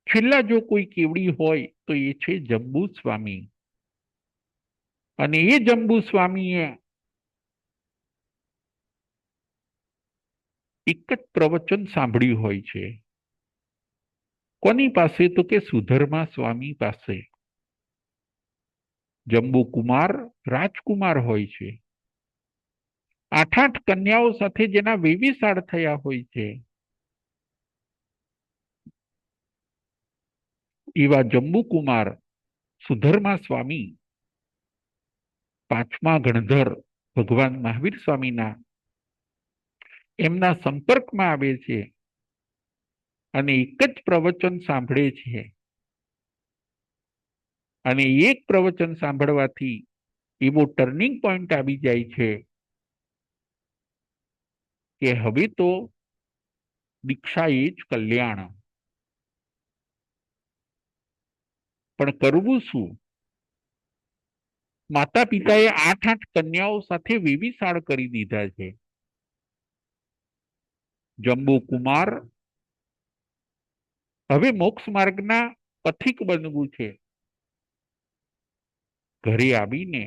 છેલ્લા જો કોઈ કેવડી હોય તો એ છે જંબુ સ્વામી. અને એ જંબુ સ્વામીએ એક જ પ્રવચન સાંભળ્યું હોય છે. કોની પાસે? તો કે સુધર્મા સ્વામી પાસે. જંબુ કુમાર રાજકુમાર હોય છે. 8 કન્યાઓ સાથે જેના વેવિશાળ થયા હોય છે, એવા જંબુકુમાર સુધર્મા સ્વામી 5મા ગણધર ભગવાન મહાવીર સ્વામીના એમના સંપર્કમાં આવે છે અને એક જ પ્રવચન સાંભળે છે. અને એક પ્રવચન સાંભળવાથી એવો ટર્નિંગ પોઈન્ટ આવી જાય છે કે હવે તો દીક્ષા એ જ કલ્યાણ. પણ કરવું શું? માતા પિતાએ 8 કન્યાઓ સાથે વેવિશાળ કરી દીધા છે. જંબુ કુમાર હવે મોક્ષ માર્ગના પથિક બનવું છે. ઘરે આવીને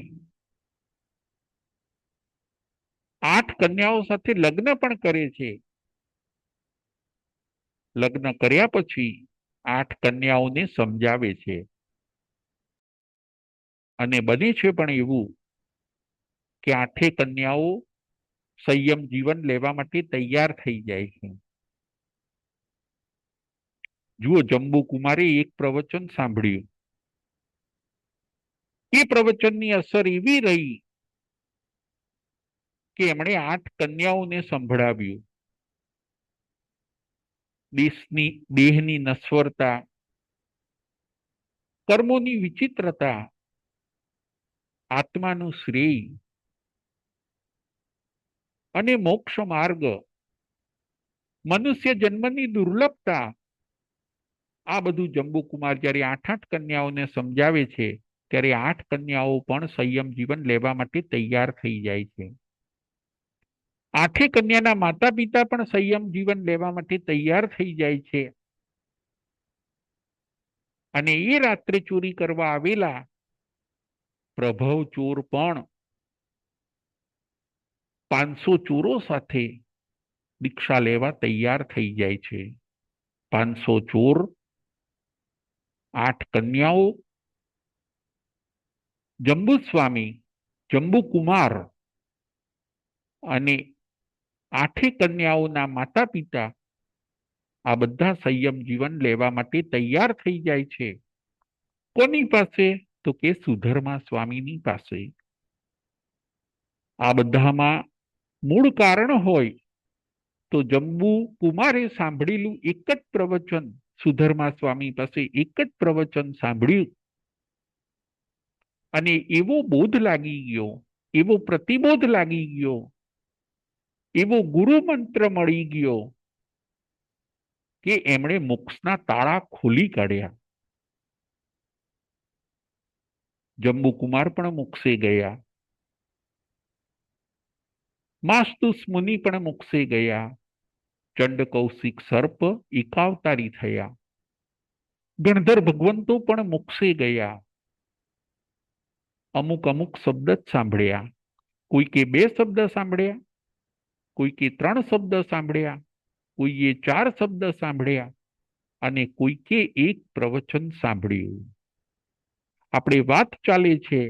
8 કન્યાઓ સાથે લગ્ન પણ કરે છે. લગ્ન કર્યા પછી 8 કન્યાઓને સમજાવે છે. અને બને છે પણ એવું કે 8 કન્યાઓ સંયમ જીવન લેવા માટે તૈયાર થઈ જાય છે. જુઓ, જંબુ કુમારે એક પ્રવચન સાંભળ્યું. એ પ્રવચનની અસર એવી રહી કે એમણે 8 કન્યાઓને સંભળાવ્યું. દેહની નશ્વરતા, કર્મોની વિચિત્રતા, આત્માનું શ્રેય અને મોક્ષ માર્ગ, મનુષ્ય જન્મની દુર્લભતા, આ બધું જંબુકુમાર જ્યારે 8 કન્યાઓને સમજાવે છે ત્યારે 8 કન્યાઓ પણ સંયમ જીવન લેવા માટે તૈયાર થઈ જાય છે. 8 કન્યાના માતા પિતા પણ સંયમ જીવન લેવા માટે તૈયાર થઈ જાય છે. અને એ રાત્રે ચોરી કરવા આવેલા પ્રભવ ચોર પણ 500 ચોરો સાથે દીક્ષા લેવા તૈયાર થઈ જાય છે. 500 ચોર, 8 કન્યાઓ, જંબુ સ્વામી, જંબુ કુમાર અને 8 કન્યાઓના માતા પિતા આ બધા સંયમ જીવન લેવા માટે તૈયાર થઈ જાય છે. કોની પાસે? તો કે સુધર્મા સ્વામીની પાસે. આ બધામાં મૂળ કારણ હોય તો જંબુ કુમારે સાંભળેલું એક જ પ્રવચન, સુધર્મા સ્વામી પાસે એક જ પ્રવચન સાંભળ્યું અને એવો બોધ લાગી ગયો, એવો પ્રતિબોધ લાગી ગયો, એવો ગુરુ મંત્ર મળી ગયો કે એમણે મોક્ષના તાળા ખોલી કાઢ્યા. જંબુ કુમાર પણ મોક્ષે ગયા, માસ્તુસ મુનિ પણ મોક્ષે ગયા, ચંડ કૌશિક સર્પ એકાવતારી થયા, ગણધર ભગવંતો પણ મોક્ષે ગયા. અમુક અમુક શબ્દ જ સાંભળ્યા, કોઈકે 2 શબ્દ સાંભળ્યા, કોઈકે 3 શબ્દ સાંભળ્યા, કોઈએ 4 શબ્દ સાંભળ્યા અને કોઈકે 1 પ્રવચન સાંભળ્યું. આપણે વાત ચાલે છે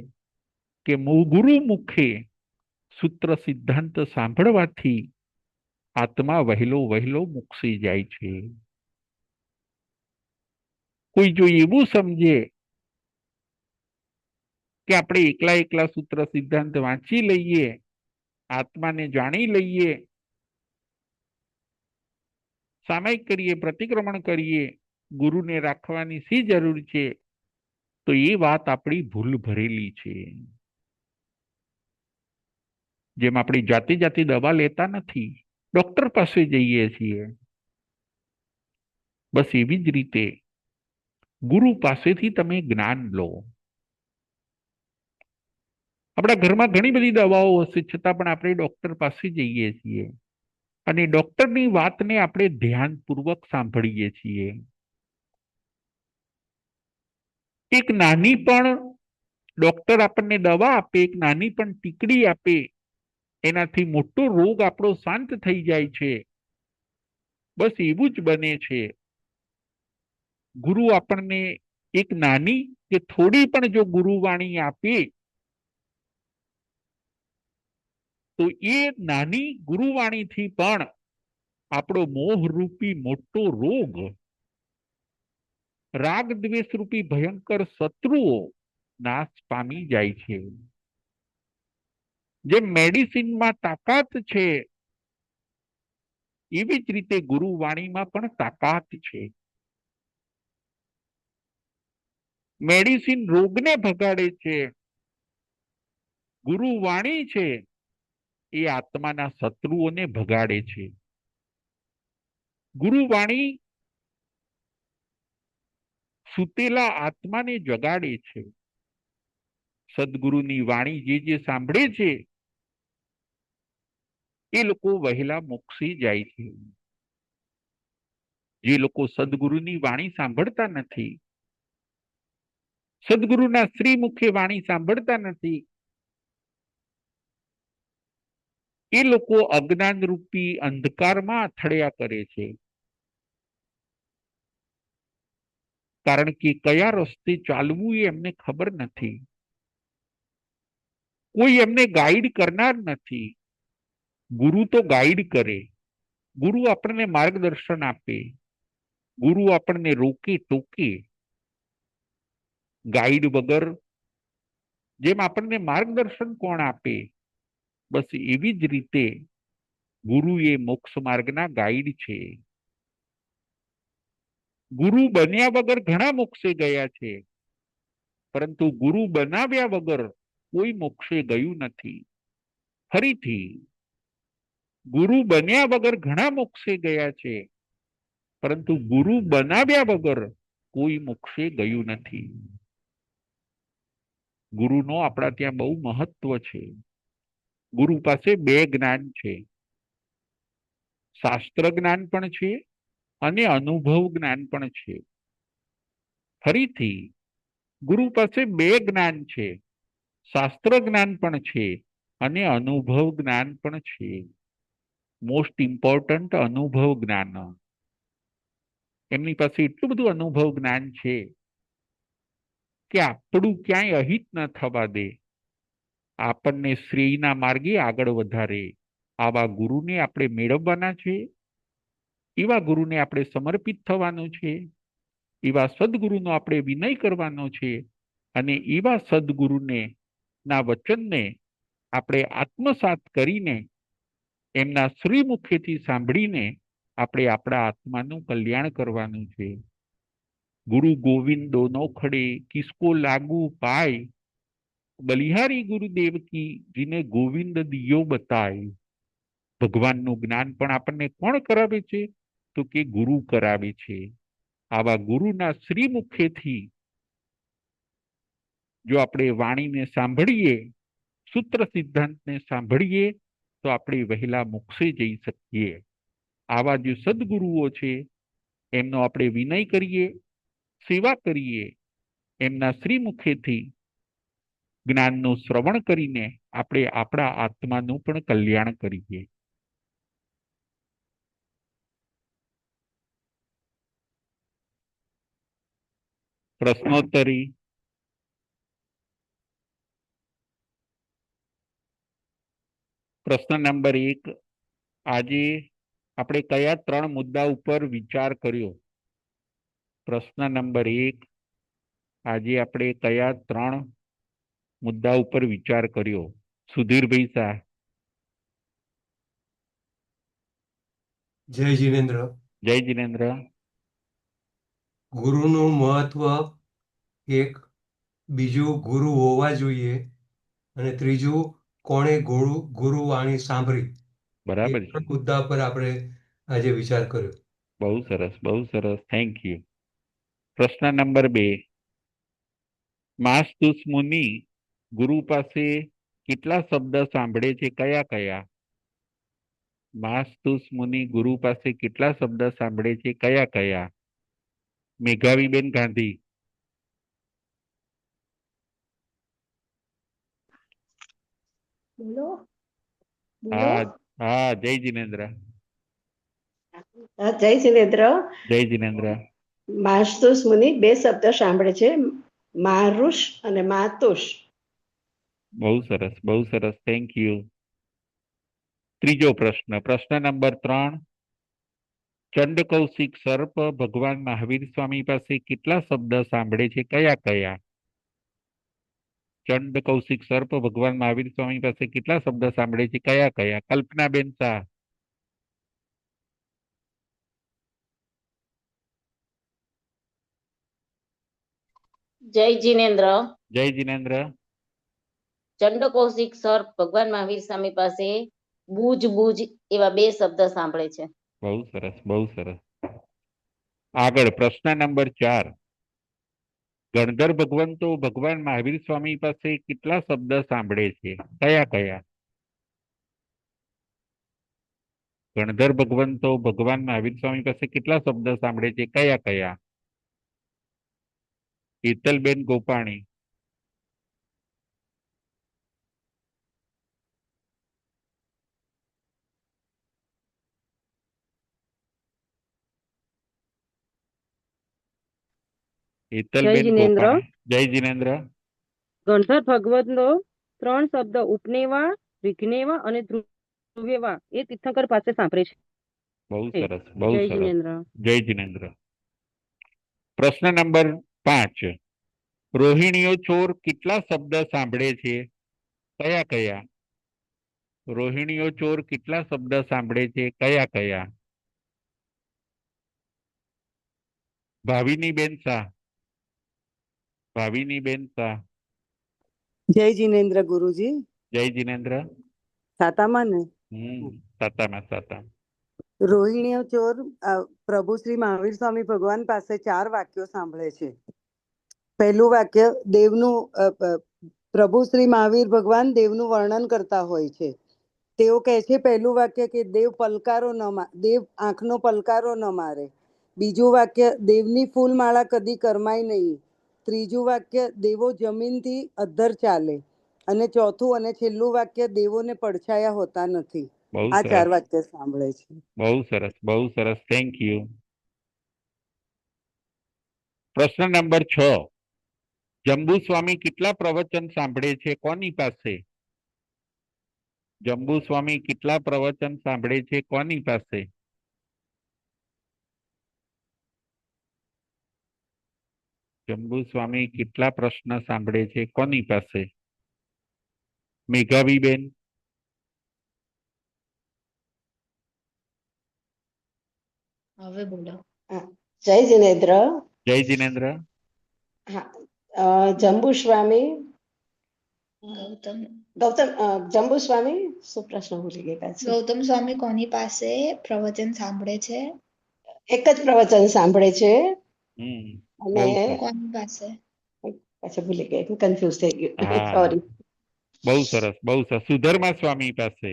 કે ગુરુ મુખે સૂત્ર સિદ્ધાંત સાંભળવાથી આત્મા વહેલો વહેલો મોક્ષે જાય છે. કોઈ જો એવું સમજે કે આપણે એકલા એકલા સૂત્ર સિદ્ધાંત વાંચી લઈએ, આત્માને જાણી લઈએ, સામાયિક કરીએ, પ્રતિક્રમણ કરીએ, ગુરુને રાખવાની શી જરૂર છે, તો એ વાત આપણી ભૂલ ભરેલી છે. જેમ આપણે જાતે જાતે દવા લેતા નથી, ડોક્ટર પાસે જઈએ છીએ, બસ એવી જ રીતે ગુરુ પાસેથી તમે જ્ઞાન લો. આપણા ઘરમાં ઘણી બધી દવાઓ હશે, છતાં પણ આપણે ડોક્ટર પાસે જઈએ છીએ અને ડોક્ટરની વાતને આપણે ધ્યાનપૂર્વક સાંભળીએ છીએ. એક નાની પણ ડોક્ટર આપણને દવા આપે, એક નાની પણ ટીકડી આપે, એનાથી મોટો રોગ આપણો શાંત થઈ જાય છે. બસ એવું જ બને છે. ગુરુ આપણને એક નાની કે થોડી પણ જો ગુરુવાણી આપે તો એ નાની ગુરુવાણીથી પણ આપણો મોહરૂપી મોટો રોગ, રાગ દ્વેષ રૂપી ભયંકર શત્રુઓ નાશ પામી જાય છે. જે મેડિસિનમાં તાકાત છે એવી જ રીતે ગુરુવાણીમાં પણ તાકાત છે. મેડિસિન રોગને ભગાડે છે, ગુરુવાણી છે એ આત્માના શત્રુઓને ભગાડે છે. ગુરુવાણી સુતેલા આત્માને જગાડે છે. સદગુરુની વાણી જે જે સાંભળે છે એ લોકો વહેલા મોક્ષે જાય છે. જે લોકો સદગુરુની વાણી સાંભળતા નથી, સદગુરુના શ્રી મુખે વાણી સાંભળતા નથી, એ લોકો અજ્ઞાન રૂપી અંધકારમાં અથડ્યા કરે છે. કારણ કે કયા રસ્તે ચાલવું એ એમને ખબર નથી, કોઈ એમને ગાઈડ કરનાર નથી. ગુરુ તો ગાઈડ કરે, ગુરુ આપણને માર્ગદર્શન આપે, ગુરુ આપણને રોકે ટોકે. ગાઈડ વગર જેમ આપણને માર્ગદર્શન કોણ આપે, બસ એવી જ રીતે ગુરુ એ મોક્ષ માર્ગના ગાઈડ છે. ગુરુ બન્યા વગર ઘણા મોક્ષે ગયા છે, પરંતુ ગુરુ બનાવ્યા વગર કોઈ મોક્ષે ગયું નથી. ફરીથી, ગુરુ બન્યા વગર ઘણા મોક્ષે ગયા છે, પરંતુ ગુરુ બનાવ્યા વગર કોઈ મોક્ષે ગયું નથી. ગુરુનો આપણા ત્યાં બહુ મહત્વ છે. ગુરુ પાસે 2 જ્ઞાન છે, શાસ્ત્ર જ્ઞાન પણ છે અને અનુભવ જ્ઞાન પણ છે. ફરીથી, ગુરુ પાસે 2 જ્ઞાન છે, શાસ્ત્ર જ્ઞાન પણ છે અને અનુભવ જ્ઞાન પણ છે. મોસ્ટ ઇમ્પોર્ટન્ટ અનુભવ જ્ઞાન. એમની પાસે એટલું બધું અનુભવ જ્ઞાન છે કે આપણું ક્યાંય અહિત ન થવા દે, આપણને શ્રેયના માર્ગે આગળ વધારે. આવા ગુરુને આપણે મેળવવાના છે, એવા ગુરુને આપણે સમર્પિત થવાનું છે, એવા સદગુરુનો આપણે વિનય કરવાનો છે, અને એવા સદગુરુને ના વચનને આપણે આત્મસાત કરીને એમના શ્રી મુખેથી સાંભળીને આપણે આપણા આત્માનું કલ્યાણ કરવાનું છે. ગુરુ ગોવિંદો નોખડે કિસકો લાગુ પાય, બલિહારી ગુરુદેવ કી જીને ગોવિંદ દિયો બતાય. ભગવાનનું જ્ઞાન પણ આપણને કોણ કરાવે છે? તો કે ગુરુ કરાવે છે. આવા ગુરુના શ્રી મુખેથી જો આપણે વાણીને સાંભળીએ, સૂત્ર સિદ્ધાંતને સાંભળીએ, તો આપણે વહેલા મોક્ષે જઈ શકીએ. આવા જે સદગુરુઓ છે એમનો આપણે વિનય કરીએ, સેવા કરીએ, એમના શ્રી મુખેથી જ્ઞાનનું શ્રવણ કરીને આપણે આપણા આત્માનું પણ કલ્યાણ કરીએ. પ્રશ્નોત્તરી. પ્રશ્ન નંબર 1, આજે આપણે કયા 3 મુદ્દા ઉપર વિચાર કર્યો? પ્રશ્ન નંબર 1, આજે આપણે કયા 3 મુદ્દા ઉપર વિચાર કર્યો? સુધીરભાઈ શાહ. જય જીનેન્દ્ર. જય જીનેન્દ્ર. ગુરુનું મહત્વ એક, બીજું ગુરુ હોવા જોઈએ, અને ત્રીજું કોણે ગુરુવાણી સાંભળી. એ બરાબર છે. મુદ્દા પર આપણે આજે વિચાર કર્યો. બહુ સરસ, બહુ સરસ, થેન્ક યુ. પ્રશ્ન નંબર 2, માસ્તુસ મુનિ ગુરુ પાસે કેટલા શબ્દ સાંભળે છે? કયા કયા? માસ્તુસ મુનિ ગુરુ પાસે કેટલા શબ્દ સાંભળે છે? કયા કયા? મેઘાવીબેન ગાંધી. બોલો બોલો. હા હા, જય જીનેન્દ્ર. જય જિનેન્દ્ર. જય જીનેન્દ્ર. માસ્તુસ મુનિ 2 શબ્દ સાંભળે છે, મારુષ અને માતુષ. બહુ સરસ, બહુ સરસ, થેન્ક યુ. ત્રીજો પ્રશ્ન, પ્રશ્ન નંબર 3, ચંડ કૌશિક સર્પ ભગવાન મહાવીર સ્વામી પાસે કેટલા શબ્દ સાંભળે છે? કયા કયા? ચંડ કૌશિક સર્પ ભગવાન મહાવીર સ્વામી પાસે કેટલા શબ્દ સાંભળે છે? કયા કયા? કલ્પનાબેન શાહ. જય જીનેન્દ્ર. જય જીનેન્દ્ર. ચંડ કૌશિક સર્પ ભગવાન મહાવીર સ્વામી પાસે બુજ બુજ એવા 2 શબ્દ સાંભળે છે. બહુ સરસ, બહુ સરસ. આગળ પ્રશ્ન નંબર 4, ગણધર ભગવંતો ભગવાન મહાવીર સ્વામી પાસે કેટલા શબ્દ સાંભળે છે? કયા કયા? ગણધર ભગવંતો ભગવાન મહાવીર સ્વામી પાસે કેટલા શબ્દ સાંભળે છે? કયા કયા? હેતલબેન ગોપાણી. હેતલબેન ગોપાણી. જય જીનેન્દ્ર. ગણધર ભગવંતનો 3 શબ્દ ઉપનેવા, વિઘ્નેવા અને ધ્રુવેવા એ તીર્થંકર પાસે સાંભળે છે. બહુ સરસ, બહુ જય સરસ. જીનેન્દ્ર. જય જીનેન્દ્ર. પ્રશ્ન નંબર 5, રોહિણીઓ ચોર કેટલા શબ્દ સાંભળે છે? કયા કયા? રોહિણીઓ ચોર કેટલા શબ્દ સાંભળે છે? કયા કયા? ભાવિની બેન શાહ. ભાવિની બેન શાહ. જય જીનેન્દ્ર ગુરુજી. જય જીનેન્દ્ર. સાતામાં ને સાતામાં સાતા. રોહિણીઓ ચોર પ્રભુ શ્રી મહાવીર સ્વામી ભગવાન પાસે 4 વાક્યો સાંભળે છે. પહેલું વાક્ય દેવનું, પ્રભુ શ્રી મહાવીર ભગવાન દેવનું વર્ણન કરતા હોય છે. તેઓ કહે છે પહેલું વાક્ય કે દેવ પલકારો ન દેવ આંખનો પલકારો ન મારે. બીજું વાક્ય દેવની ફૂલમાળા કદી કરમાય નહીં. ત્રીજું વાક્ય દેવો જમીનથી અધ્ધર ચાલે. અને ચોથું અને છેલ્લું વાક્ય દેવોને પડછાયા હોતા નથી. બહુ આ 4 સરસ, વાક્ય સાંભળે છે. બહુ સરસ, બહુ સરસ. Thank you. પ્રશ્ન નંબર 6. જંબુસ્વામી કેટલા પ્રવચન સાંભળે છે કોની પાસે? જંબુસ્વામી કેટલા પ્રવચન સાંભળે છે કોની પાસે? જંબુસ્વામી કેટલા પ્રશ્ન સાંભળે છે કોની પાસે? મેઘાવીબેન. હવે બોલો. હા, જય જિનેન્દ્ર. જય જિનેન્દ્ર. હા, જંબુસ્વામી ગૌતમ ગૌતમ જંબુસ્વામી શું પ્રશ્ન ભૂલી ગઈ પાછી. ગૌતમ સ્વામી કોની પાસે પ્રવચન સાંભળે છે? એક જ પ્રવચન સાંભળે છે હમ અને બહુ સરસ. કોની પાસે? પાછું ભૂલી ગઈ, કન્ફ્યુઝ થઈ ગયું. હા સોરી. બહુ સરસ, બહુ સરસ. સુધર્મા સ્વામી પાસે.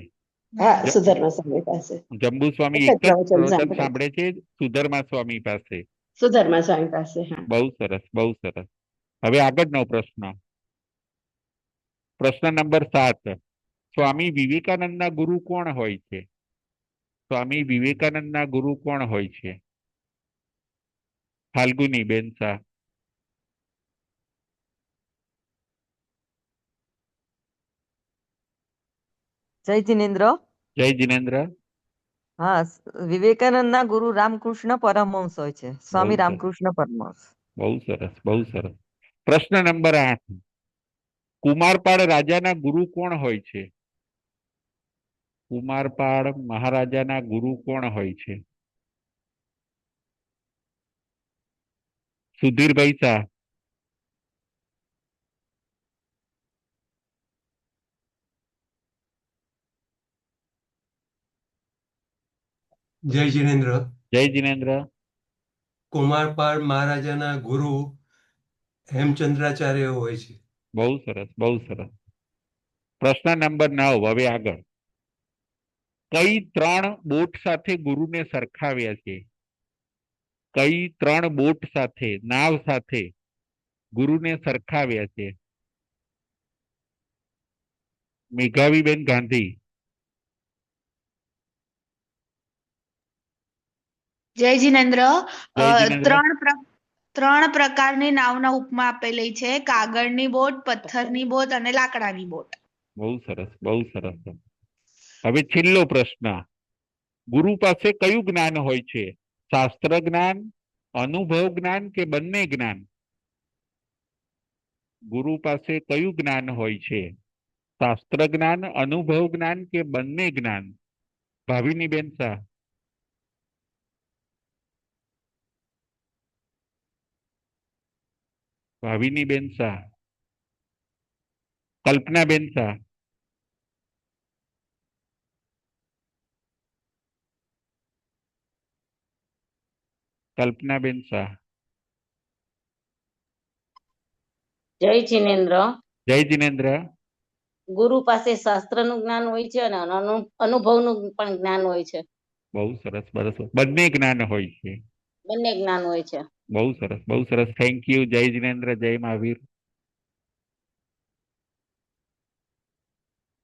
હા, જ- સુધર્મા સ્વામી પાસે જંબુસ્વામી એક એક જ જ પ્રવચન પ્રવચન સાંભળે છે. સાંભળે છે સુધર્મા સ્વામી પાસે. સુધર્મા સ્વામી પાસે. હા. બહુ સરસ, બહુ સરસ. હવે આગળનો પ્રશ્ન. પ્રશ્ન નંબર 7. સ્વામી વિવેકાનંદના ગુરુ કોણ હોય છે? સ્વામી વિવેકાનંદના ગુરુ કોણ હોય છે? ફાલ્ગુની બેન શાહ. જય જિનેન્દ્ર. જય જિનેન્દ્ર. હા, વિવેકાનંદના ગુરુ રામકૃષ્ણ પરમહંસ હોય છે, બહુ સ્વામી સરસ, રામકૃષ્ણ પરમહંસ. બહુ સરસ, બહુ સરસ. પ્રશ્ન નંબર 8. કુમારપાળ રાજાના ગુરુ કોણ હોય છે? કુમારપાળ મહારાજાના ગુરુ કોણ હોય છે? સુધીરભાઈ શાહ. જય જિનેન્દ્ર. જય જિનેન્દ્ર. કુમારપાળ મહારાજાના ગુરુ હેમચંદ્રાચાર્ય હોય છે. બહુ સરસ, બહુ સરસ. પ્રશ્ન નંબર 9. હવે આગળ. કઈ 3 બોટ સાથે ગુરુને સરખાવ્યા છે? કઈ 3 બોટ સાથે, નાવ સાથે ગુરુને સરખાવ્યા છે? મેઘાવીબેન ગાંધી. જય જિનેન્દ્ર. જય જિનેન્દ્ર. ત્રણ પ્રકારની નાવના ઉપમા આપેલી છે: કાગળની બોટ, પથ્થરની બોટ અને લાકડાની બોટ. બહુ સરસ, બહુ સરસ. હવે છેલ્લો પ્રશ્ન. ગુરુ પાસે કયું જ્ઞાન હોય છે? શાસ્ત્ર જ્ઞાન, અનુભવ જ્ઞાન કે બંને જ્ઞાન? ગુરુ પાસે કયું જ્ઞાન હોય છે? શાસ્ત્ર જ્ઞાન, અનુભવ જ્ઞાન કે બંને જ્ઞાન? ભાવિની બેન શાહ. ભાવિની બેન શાહ. કલ્પના બેન શાહ. કલ્પના બેન શાહ. જય જિનેન્દ્ર. જય જિનેન્દ્ર. ગુરુ પાસે શાસ્ત્રનું જ્ઞાન હોય છે અને અનુભવનું પણ જ્ઞાન હોય છે. બહુ સરસ, સરસ. બંને જ્ઞાન હોય છે. બંને જ્ઞાન હોય છે. બહુ સરસ, બહુ સરસ. Thank you. જય જિનેન્દ્ર. જય મહાવીર.